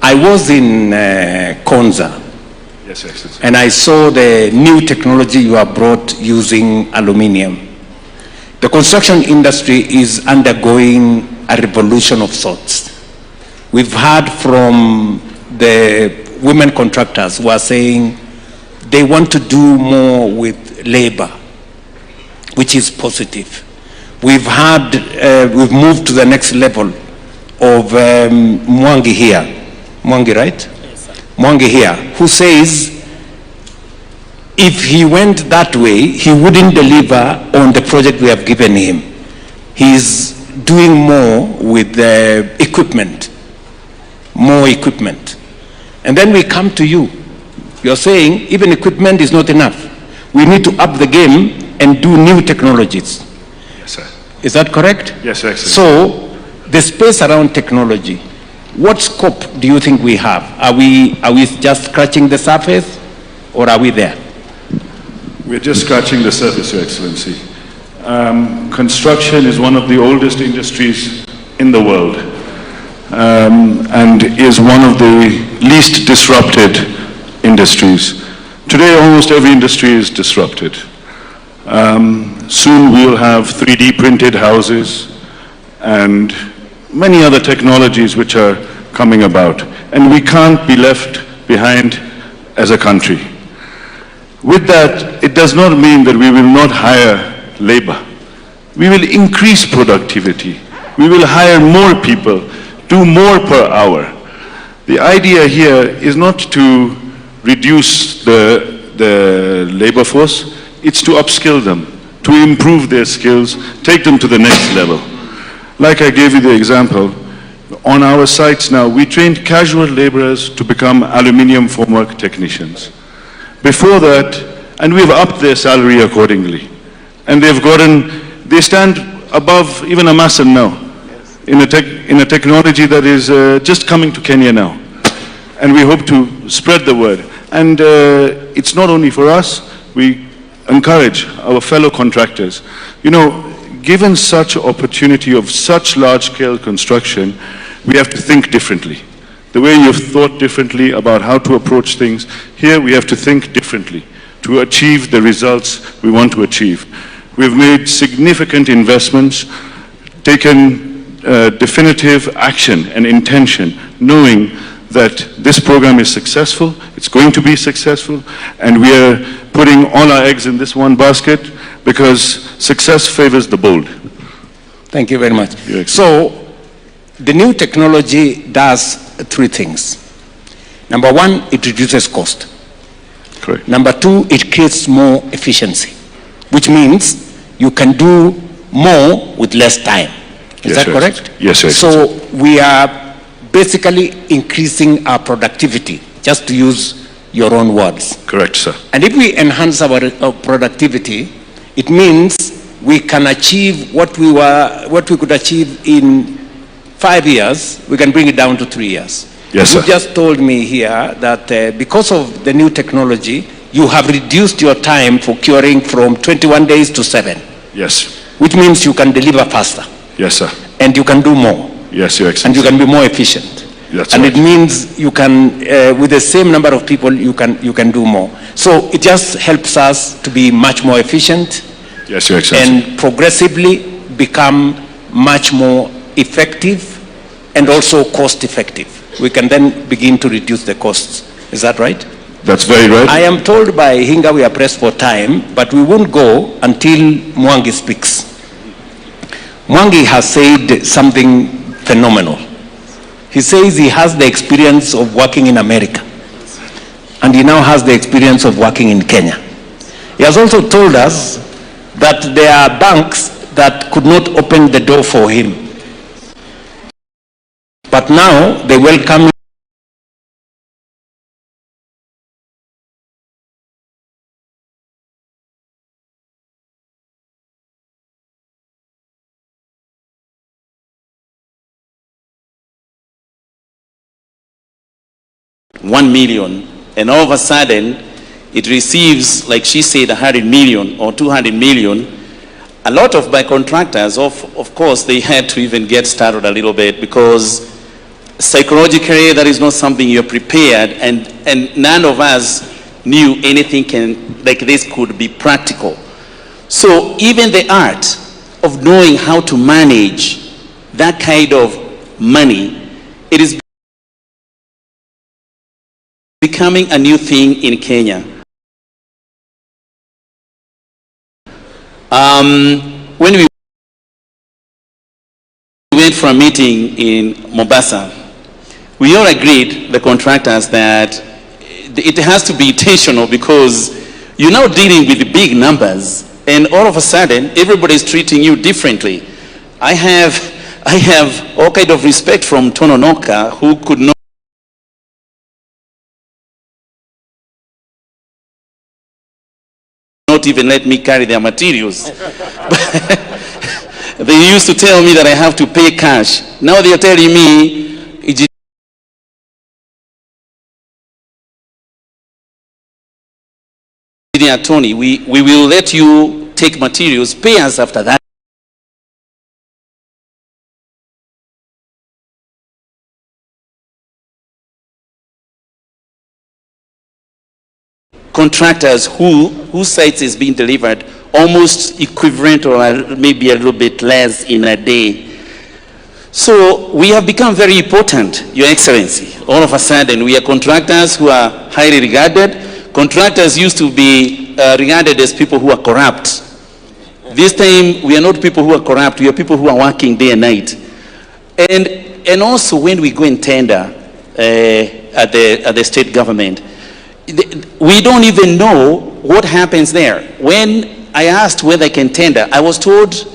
I was in Konza. Yes, yes. And I saw the new technology you have brought using aluminium. The construction industry is undergoing a revolution of sorts. We've heard from the women contractors who are saying they want to do more with labor, which is positive. We've we've moved to the next level of Mwangi here. Mwangi, right? Yes, sir. Mwangi here, who says if he went that way, he wouldn't deliver on the project we have given him. He's doing more with the equipment, more equipment. And then we come to you. You're saying even equipment is not enough. We need to up the game and do new technologies. Yes, sir. Is that correct? Yes, sir. So the space around technology, what scope do you think we have? Are we just scratching the surface, or are we there? We're just scratching the surface, Your Excellency. Construction is one of the oldest industries in the world, and is one of the least disrupted industries. Today, almost every industry is disrupted. Soon we'll have 3D printed houses and many other technologies which are coming about, and we can't be left behind as a country. With that, it does not mean that we will not hire labor. We will increase productivity. We will hire more people, do more per hour. The idea here is not to reduce the labor force, it's to upskill them, to improve their skills, take them to the next level. Like I gave you the example, on our sites now, we trained casual laborers to become aluminium formwork technicians. Before that, and we've upped their salary accordingly. And they stand above even a mason now, in a technology that is just coming to Kenya now. And we hope to spread the word. And it's not only for us, we encourage our fellow contractors. Given such opportunity of such large-scale construction, we have to think differently. The way you've thought differently about how to approach things, here we have to think differently to achieve the results we want to achieve. We've made significant investments, taken definitive action and intention, knowing that this program is successful, it's going to be successful, and we are putting all our eggs in this one basket because success favors the bold. Thank you very much. So, the new technology does three things. Number one, it reduces cost. Correct. Number two, it creates more efficiency, which means you can do more with less time. Is that correct? Yes, yes. So we are basically increasing our productivity, just to use your own words. Correct, sir. And if we enhance our productivity, it means we can achieve what we could achieve in 5 years, we can bring it down to 3 years. Yes, sir. You just told me here that because of the new technology, you have reduced your time for curing from 21 days to 7. Yes. Which means you can deliver faster. Yes, sir. And you can do more. Yes, Your Excellency. And you can be more efficient. That's and right. it means you can, with the same number of people, you can do more. So it just helps us to be much more efficient. Yes, Your Excellency. And progressively become much more effective and also cost effective. We can then begin to reduce the costs. Is that right? That's very right. I am told by Hinga we are pressed for time, but we won't go until Mwangi speaks. Mwangi has said something phenomenal. He says he has the experience of working in America, and he now has the experience of working in Kenya. He has also told us that there are banks that could not open the door for him. But now they welcome $1 million, and all of a sudden it receives, like she said, 100 million or 200 million. A lot of my contractors, of course, they had to even get started a little bit, because psychologically that is not something you're prepared, and none of us knew anything like this could be practical. So even the art of knowing how to manage that kind of money, it is becoming a new thing in Kenya. When we went for a meeting in Mombasa, we all agreed, the contractors, that it has to be intentional, because you're now dealing with big numbers, and all of a sudden everybody's treating you differently. I have all kind of respect from Tononoka, who could not even let me carry their materials. They used to tell me that I have to pay cash. Now they are telling me, Tony, we will let you take materials, pay us after that. Contractors whose sites is being delivered almost equivalent or maybe a little bit less in a day. So we have become very important, Your Excellency. All of a sudden we are contractors who are highly regarded. Contractors used to be regarded as people who are corrupt. This time we are not people who are corrupt, we are people who are working day and night. And also when we go and tender at the state government, we don't even know what happens there. When I asked whether I can tender, I was told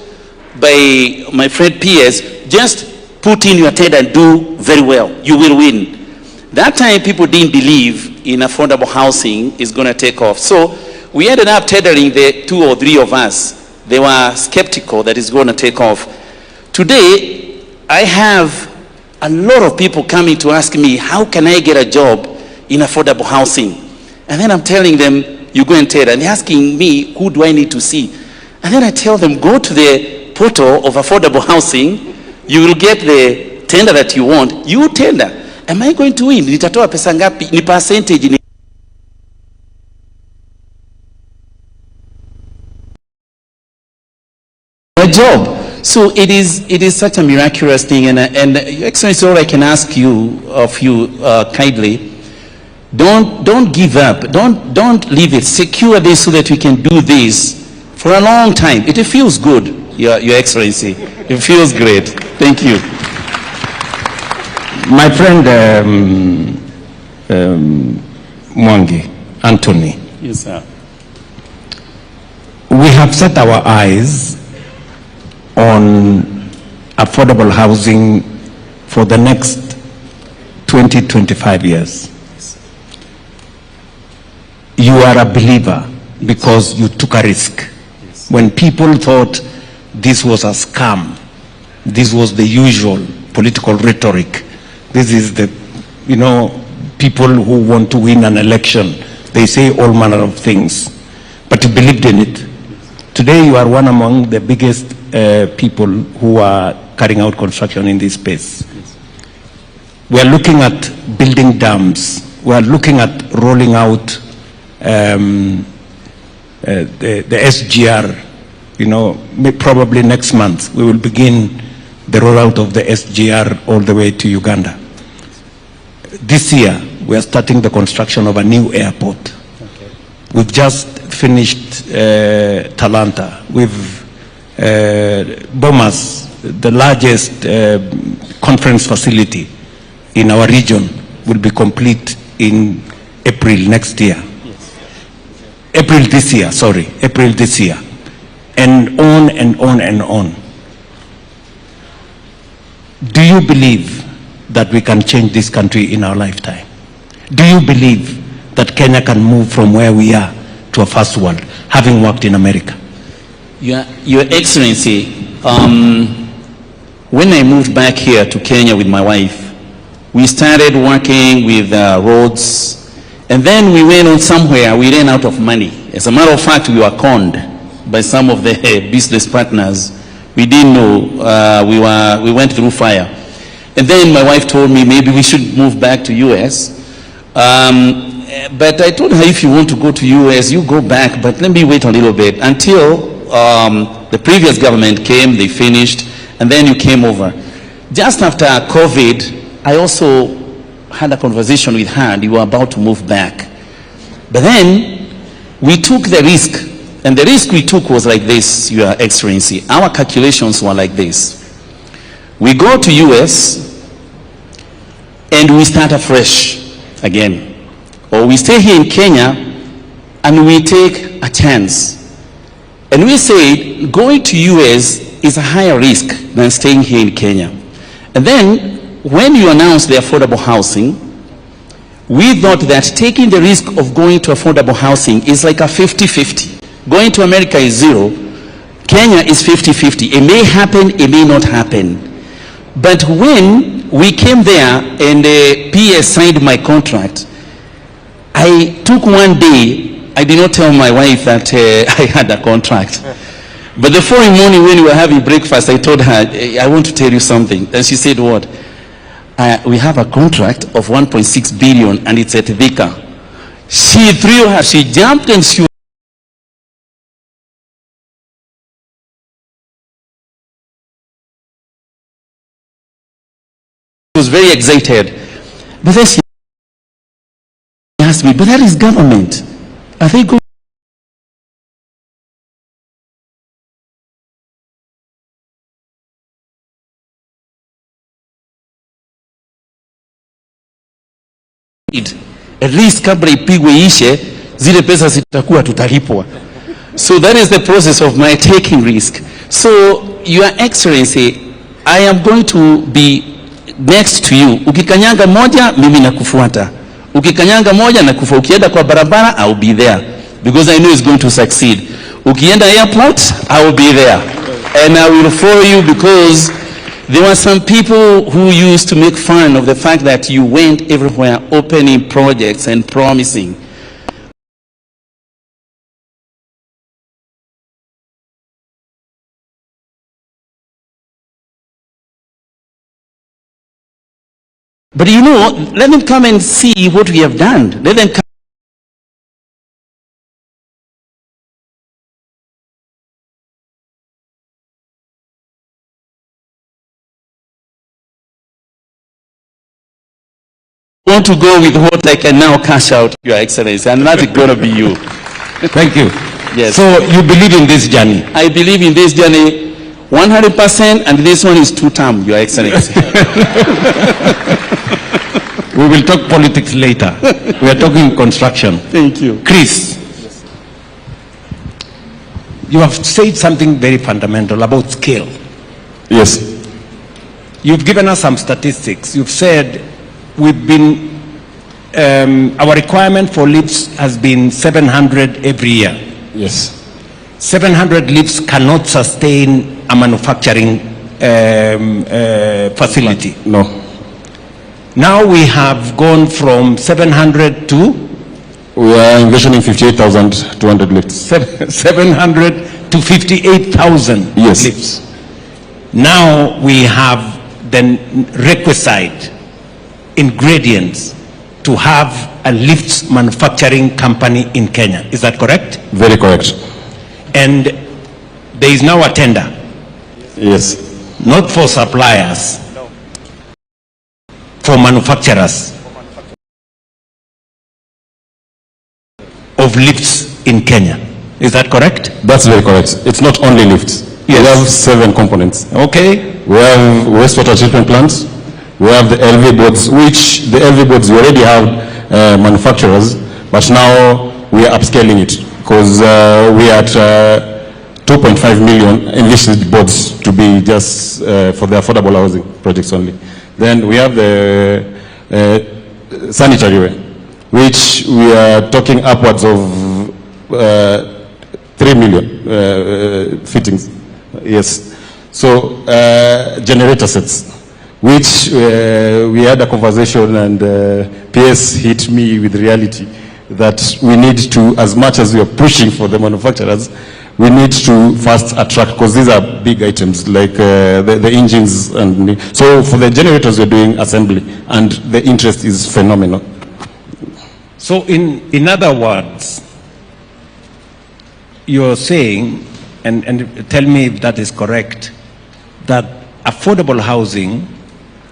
by my friend PS, just put in your tender and do very well, you will win. That time people didn't believe in affordable housing is going to take off. So we ended up tendering, the 2 or 3 of us. They were skeptical that it's going to take off. Today, I have a lot of people coming to ask me, how can I get a job in affordable housing? And then I'm telling them, you go and tender. And they're asking me, who do I need to see? And then I tell them, go to the portal of affordable housing. You will get the tender that you want. You tender. Am I going to win? Nitatoa pesa ngapi? Ni percentage ni a job. So it is such a miraculous thing, and Your Excellency, all I can ask you kindly, don't give up, don't leave it. Secure this so that we can do this for a long time. It feels good, Your Excellency. It feels great. Thank you. My friend Mwangi, Anthony. Yes, sir. We have set our eyes on affordable housing for the next 20-25 years. You are a believer because you took a risk. Yes. When people thought this was a scam, this was the usual political rhetoric. This is the, people who want to win an election. They say all manner of things, but you believed in it. Today you are one among the biggest people who are carrying out construction in this space. Yes. We are looking at building dams. We are looking at rolling out the SGR. Probably next month we will begin the rollout of the SGR all the way to Uganda. This year we are starting the construction of a new airport. Okay. We've just finished Talanta. We've Bomas, the largest conference facility in our region, will be complete in April next year. Yes. April this year, and on and on and on. Do you believe that we can change this country in our lifetime? Do you believe that Kenya can move from where we are to a first world, having worked in America? Your Excellency, when I moved back here to Kenya with my wife, we started working with roads, and then we went on somewhere, we ran out of money. As a matter of fact, we were conned by some of the business partners. We didn't know, we went through fire. And then my wife told me maybe we should move back to US. But I told her, if you want to go to US, you go back, but let me wait a little bit until the previous government came, they finished, and then you came over. Just after COVID, I also had a conversation with her, and we were about to move back. But then we took the risk, and the risk we took was like this, Your Excellency. Our calculations were like this. We go to US, and we start afresh again. Or we stay here in Kenya, and we take a chance. And we said going to US is a higher risk than staying here in Kenya. And then when you announced the affordable housing, we thought that taking the risk of going to affordable housing is like a 50-50. Going to America is 0. Kenya is 50-50. It may happen, it may not happen. But when we came there and the PS signed my contract, I took one day, I did not tell my wife that I had a contract. But the following morning when we were having breakfast, I told her, I want to tell you something. And she said, what? We have a contract of 1.6 billion and it's at Thika. She jumped and she was very excited. But then she asked me, but that is government. Are they going? At least kabla ipigwe ishe, zile pesa zitakuwa tutalipwa. So that is the process of my taking risk. So, Your Excellency, I am going to be next to you. Ukikanyanga moja, mimi nakufuata. Ukikanyanga moja nakufa. Ukienda kwa barabara, I will be there because I know it's going to succeed. Ukienda airport, I will be there, and I will follow you because there were some people who used to make fun of the fact that you went everywhere opening projects and promising. But you know, let them come and see what we have done. Let them come. Want to go with what I can now cash out, Your Excellency, and that's going to be you. Thank you. Yes. So you believe in this journey? I believe in this journey 100%, and this one is 2-term, Your Excellency. We will talk politics later. We are talking construction. Thank you. Chris, you have said something very fundamental about scale. Yes. You've given us some statistics. You've said we've been, our requirement for lifts has been 700 every year. Yes. 700 lifts cannot sustain a manufacturing facility. No. Now we have gone from 700 to? We are envisioning 58,200 lifts. 700 to 58,000 yes. lifts. Now we have the requisite ingredients to have a lifts manufacturing company in Kenya. Is that correct? Very correct. And there is now a tender. Yes. Not for suppliers, for manufacturers of lifts in Kenya. Is that correct? That's very correct. It's not only lifts. Yes. We have 7 components. Okay. We have wastewater treatment plants. We have the LV boards, which the LV boards we already have manufacturers, but now we are upscaling it because we are at 2.5 million envisaged boards to be just for the affordable housing projects only. Then we have the sanitary ware, which we are talking upwards of 3 million fittings. Yes. So generator sets, which we had a conversation, and PS hit me with reality that we need to, as much as we are pushing for the manufacturers, we need to first attract, because these are big items like the engines, and so for the generators we're doing assembly, and the interest is phenomenal. So in other words, you're saying, and tell me if that is correct, that affordable housing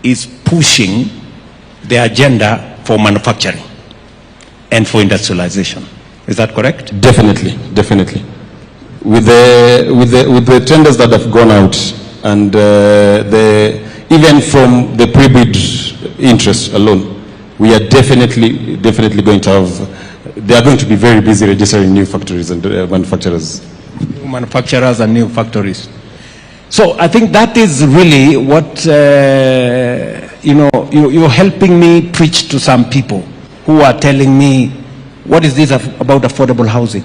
is pushing the agenda for manufacturing and for industrialization. Is that correct? Definitely, definitely. With the tenders that have gone out, and even from the pre-bid interest alone, we are definitely going to have, they are going to be very busy registering new factories and manufacturers. New manufacturers and new factories. So I think that is really what, you're helping me preach to some people who are telling me, what is this about affordable housing?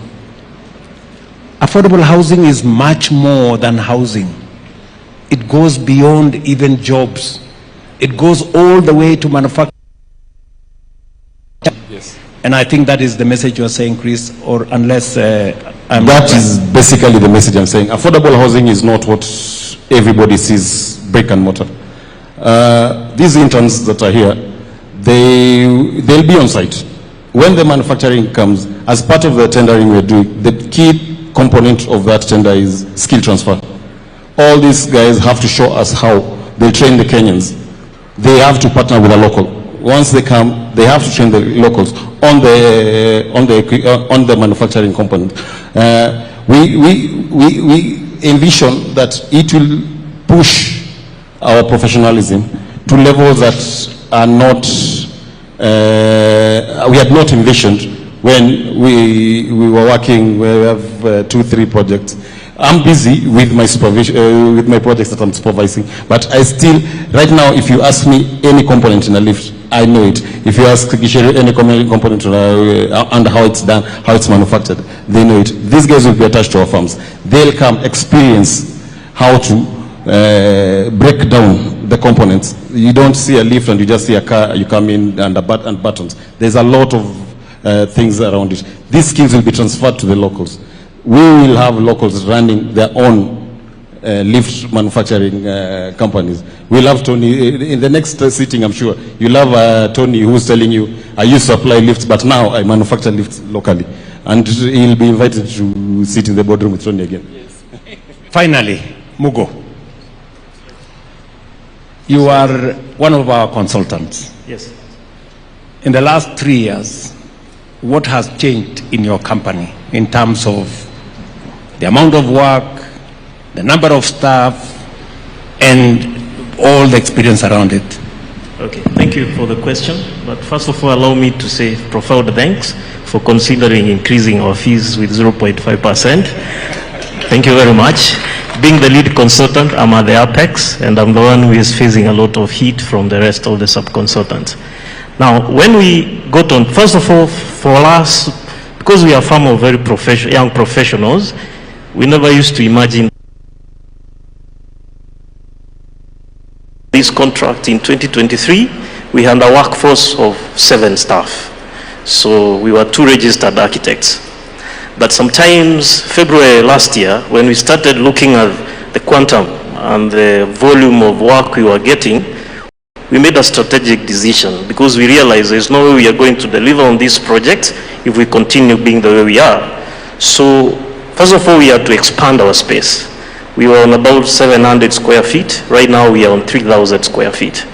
Affordable housing is much more than housing. It goes beyond even jobs. It goes all the way to manufacturing. Yes. And I think that is the message you're saying, Chris, or unless I'm... That is basically the message I'm saying. Affordable housing is not what everybody sees, brick and mortar. These interns that are here, they'll be on site. When the manufacturing comes, as part of the tendering we're doing, the key component of that tender is skill transfer. All these guys have to show us how they train the Kenyans. They have to partner with a local. Once they come, they have to train the locals on the manufacturing component. We envision that it will push our professionalism to levels that are not we had not envisioned when we were working. We have 2-3 projects. I'm busy with my supervision, with my projects that I'm supervising, but I still, right now, if you ask me any component in a lift, I know it. If you ask any component and how it's done, how it's manufactured, they know it. These guys will be attached to our firms. They'll come experience how to break down the components. You don't see a lift and you just see a car, you come in and buttons. There's a lot of things around it. These skills will be transferred to the locals. We will have locals running their own lift manufacturing companies. We'll have Tony, in the next sitting I'm sure, you'll have Tony who's telling you, I used to supply lifts, but now I manufacture lifts locally. And he'll be invited to sit in the boardroom with Tony again. Yes. Finally, Mugo, you are one of our consultants. Yes. In the last 3 years, what has changed in your company in terms of the amount of work, the number of staff, and all the experience around it? Okay, thank you for the question. But first of all, allow me to say profound thanks for considering increasing our fees with 0.5%. Thank you very much. Being the lead consultant, I'm at the apex, and I'm the one who is facing a lot of heat from the rest of the sub-consultants. Now, when we got on, first of all, for us, because we are from a very young professionals, we never used to imagine this contract. In 2023, we had a workforce of 7 staff. So we were 2 registered architects. But sometimes, February last year, when we started looking at the quantum and the volume of work we were getting, we made a strategic decision because we realized there's no way we are going to deliver on this project if we continue being the way we are. So, first of all, we had to expand our space. We were on about 700 square feet. Right now, we are on 3,000 square feet.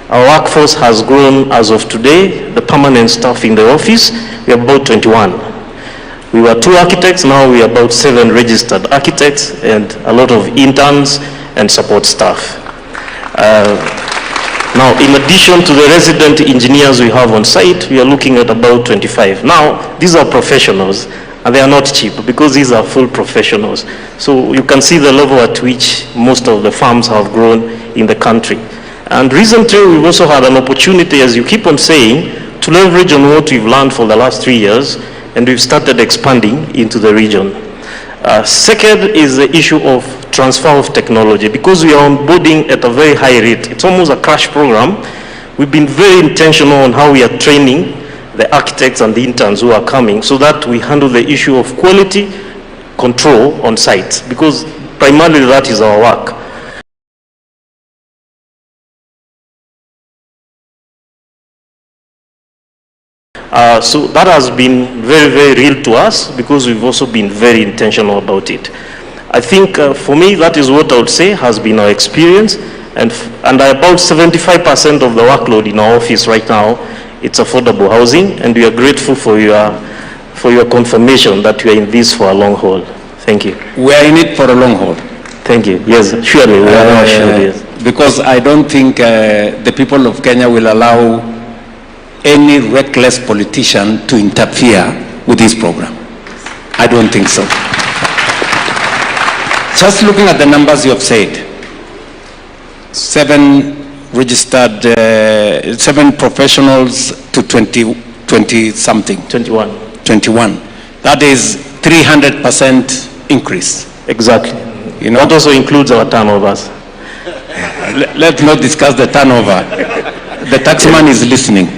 Our workforce has grown as of today. The permanent staff in the office, we are about 21. We were 2 architects, now we are about 7 registered architects and a lot of interns and support staff. Now, in addition to the resident engineers we have on site, we are looking at about 25. Now, these are professionals, and they are not cheap because these are full professionals. So you can see the level at which most of the firms have grown in the country. And recently, we've also had an opportunity, as you keep on saying, to leverage on what we've learned for the last 3 years, and we've started expanding into the region. Second is the issue of transfer of technology. Because we are onboarding at a very high rate, it's almost a crash program. We've been very intentional on how we are training the architects and the interns who are coming so that we handle the issue of quality control on site, because primarily that is our work. So that has been very, very real to us because we've also been very intentional about it. I think for me, that is what I would say has been our experience, and about 75% of the workload in our office right now, it's affordable housing, and we are grateful for your confirmation that we are in this for a long haul. Thank you. We are in it for a long haul. Thank you. Yes, surely. We are sure, yes. Because I don't think the people of Kenya will allow any reckless politician to interfere with this program. I don't think so. Just looking at the numbers you have said, 7 registered, 7 professionals to 20 something. 21. That is 300% increase. Exactly. You know, that also includes our turnovers. Let's not discuss the turnover. The taxman is listening.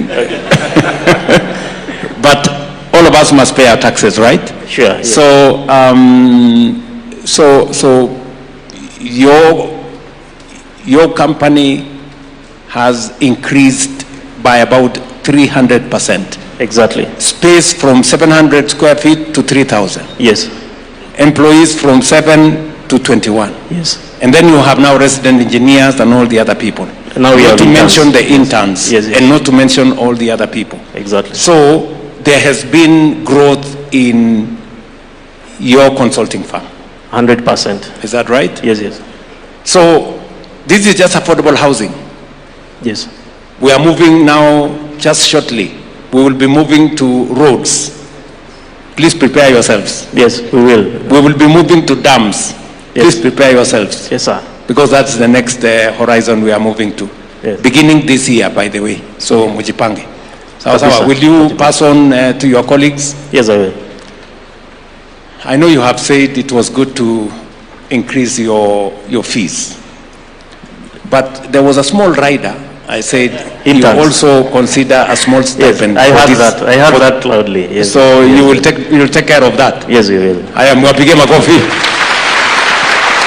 But all of us must pay our taxes, right? Sure. Yeah. So your company has increased by about 300%. Exactly. Space from 700 square feet to 3,000. Yes. Employees from 7 to 21. Yes. And then you have now resident engineers and all the other people. Now not to mention the interns, yes, and not to mention all the other people. Exactly. So there has been growth in your consulting firm. 100%. Is that right? Yes, yes. So this is just affordable housing. Yes. We are moving now, just shortly, we will be moving to roads. Please prepare yourselves. Yes, we will. We will be moving to dams. Please prepare yourselves. Yes, sir. Because that's the next horizon we are moving to. Yes. Beginning this year, by the way. So, mujipange. Sawa. Will you pass on to your colleagues? Yes, I will. I know you have said it was good to increase your fees. But there was a small rider. I said you also consider a small stipend. Yes, I heard that loudly. Yes. So yes. you will take care of that. Yes, you will. I am wapige makofi.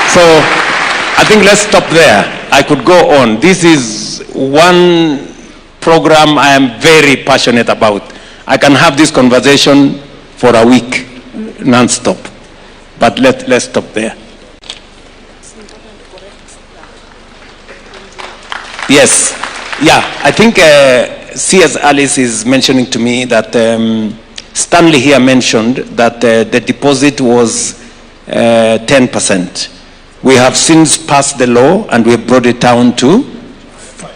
So I think let's stop there. I could go on. This is one program I am very passionate about. I can have this conversation for a week, non-stop. But let's stop there. Yes. Yeah, I think C.S. Alice is mentioning to me that Stanley here mentioned that the deposit was 10%. We have since passed the law and we have brought it down to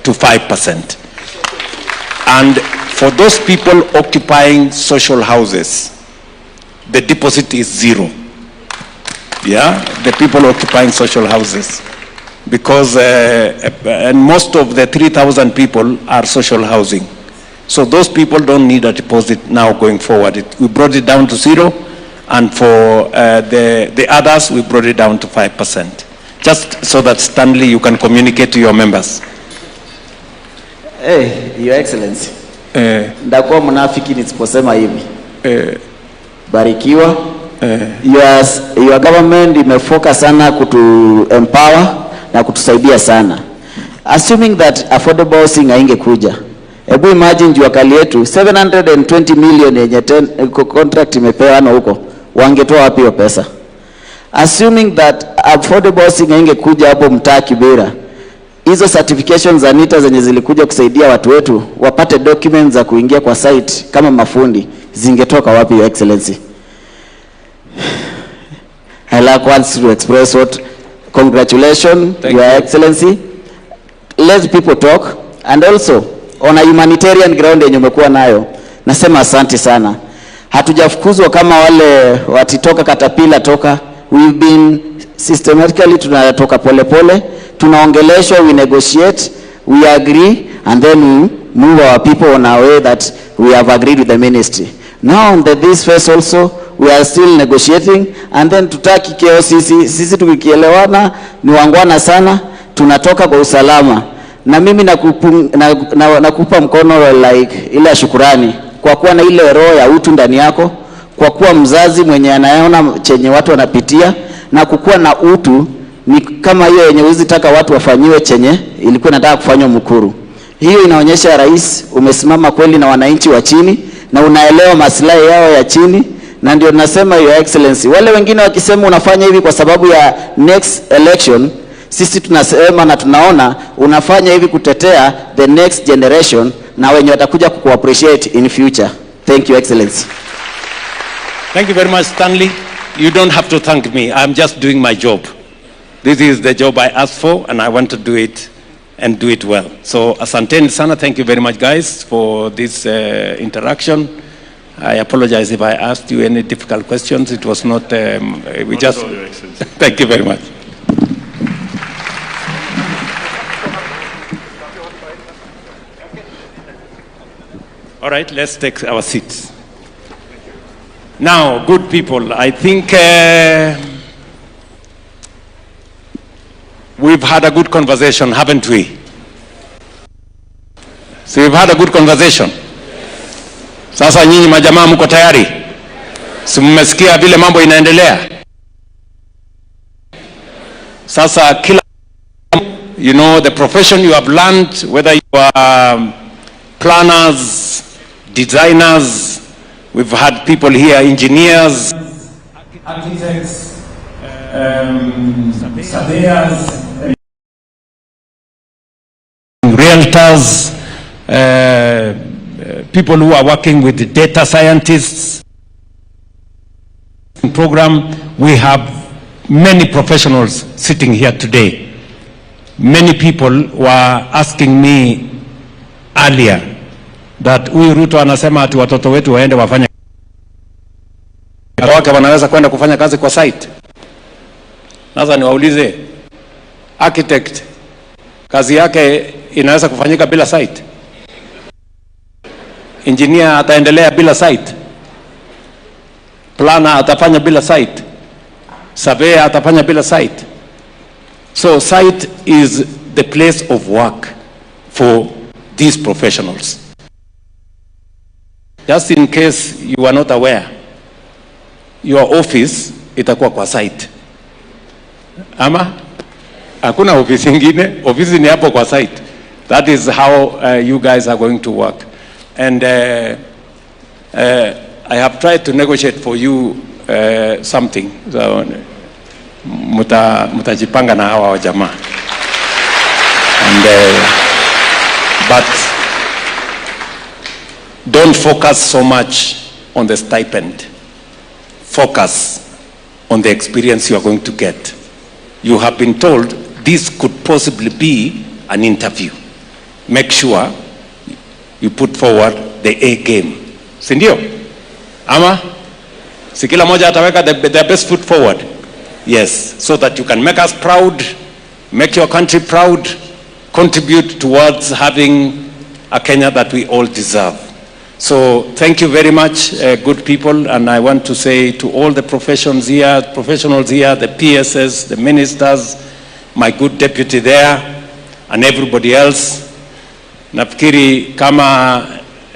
5%. And for those people occupying social houses, the deposit is 0. Yeah, the people occupying social houses. Because and most of the 3,000 people are social housing. So those people don't need a deposit now going forward. We brought it down to 0, and for the others, we brought it down to 5%. Just so that, Stanley, you can communicate to your members. Hey, Your Excellency. Ndakuwa mnafiki nisiposema hivi. Barikiwa. Your government imefocus sana kutu empower na kutusaidia sana. Assuming that affordable housing haingekuja. Hebu imagine jua kali yetu 720 million yenye contract imepeana huko. Wangetoa wapi hiyo pesa? Assuming that affordable housing haingekuja hapo mtaa Kibera. Hizo certifications za NITA zenye zilikuja kusaidia watu wetu wapate documents za kuingia kwa site kama mafundi zingetoka wapi, Your Excellency? I like once to express what congratulations, Your Excellency. Let people talk, and also on a humanitarian ground yenye umekuwa nayo, nasema asante sana. Hatujafukuzwa kama wale watitoka katapila toka. We've been systematically tunatoka pole pole, tunaongeleshwa, we negotiate, we agree, and then we move our people on our way that we have agreed with the ministry. Now on this phase also, we are still negotiating, and then tutaki keo sisi tukielewana ni wangwana sana, tunatoka kwa usalama. Na mimi nakupa mkono like ile shukrani kwa kuwa na ile roho ya utu ndani yako, kwa kuwa mzazi mwenye anaona chenye watu wanapitia, na kukuwa na utu ni kama hiyo yenye uzitaka watu wafanyiwe chenye ilikuwa inataka kufanywa Mukuru. Hiyo inaonyesha rais umesimama kweli na wananchi wa chini na unaelewa maslahi yao ya chini, na ndio nasema your excellency. Wale wengine wakisema unafanya hivi kwa sababu ya next election, sisi tunasema na tunaona unafanya hivi kutetea the next generation na wenye watakuja kuappreciate in future. Thank you, excellency. Thank you very much, Stanley. You don't have to thank me. I'm just doing my job. This is the job I asked for, and I want to do it and do it well. So, asanteni sana. Thank you very much, guys, for this interaction. I apologize if I asked you any difficult questions. It was not, we just, thank you very much. All right, let's take our seats. Now, good people, I think we've had a good conversation, haven't we? So we've had a good conversation. Sasa nyinyi majamaa mko tayari? Si mmesikia vile mambo inaendelea? Sasa kila, you know, the profession you have learned, whether you are planners, designers, we've had people here, engineers, architects, surveyors, realtors, people who are working with the data scientists program. We have many professionals sitting here today. Many people were asking me earlier that huyu Ruto anasema ati watoto wetu waende wafanye wake wanaweza kwenda kufanya kazi kwa site. Sasa niwaulize, architect kazi yake inaweza kufanyika bila site? Engineer ataendelea bila site? Planner atafanya bila site? Surveyor atafanya bila site? So site is the place of work for these professionals. Just in case you are not aware, your office itakuwa kwa site. Ama hakuna office ingine, office ni hapo kwa site. That is how you guys are going to work. And I have tried to negotiate for you something. So mutajipanga na hawa jamaa. And but don't focus so much on the stipend. Focus on the experience you are going to get. You have been told this could possibly be an interview. Make sure you put forward the A game. Sindio? Ama? Si kila moja ataweka their best foot forward. Yes, so that you can make us proud, make your country proud, contribute towards having a Kenya that we all deserve. So thank you very much, good people, and I want to say to all the professionals here, the PSS, the ministers, my good deputy there, and everybody else. Nafikiri kama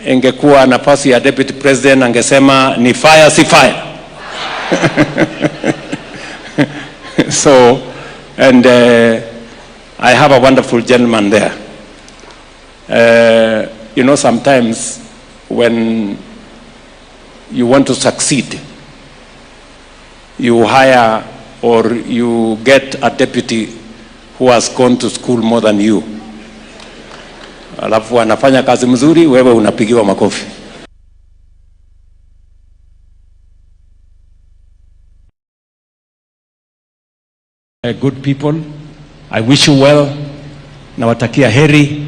ingekuwa nafasi ya deputy president angesema ni fire si fire. So, and I have a wonderful gentleman there. You know, sometimes when you want to succeed, you hire or you get a deputy who has gone to school more than you. Alafu anafanya kazi mzuri, wewe unapigiwa makofi. Good people, I wish you well. Nawatakia heri,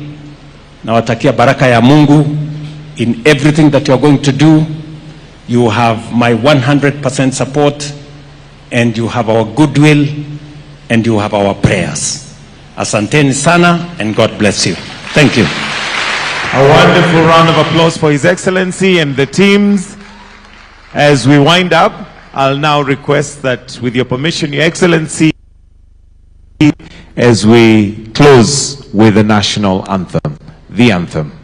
nawatakia baraka ya Mungu in everything that you are going to do. You have my 100% support, and you have our goodwill, and you have our prayers. Asanteni sana, and God bless you. Thank you. A wonderful round of applause for His Excellency and the teams. As we wind up, I'll now request that, with your permission, Your Excellency, as we close with the national anthem, the anthem.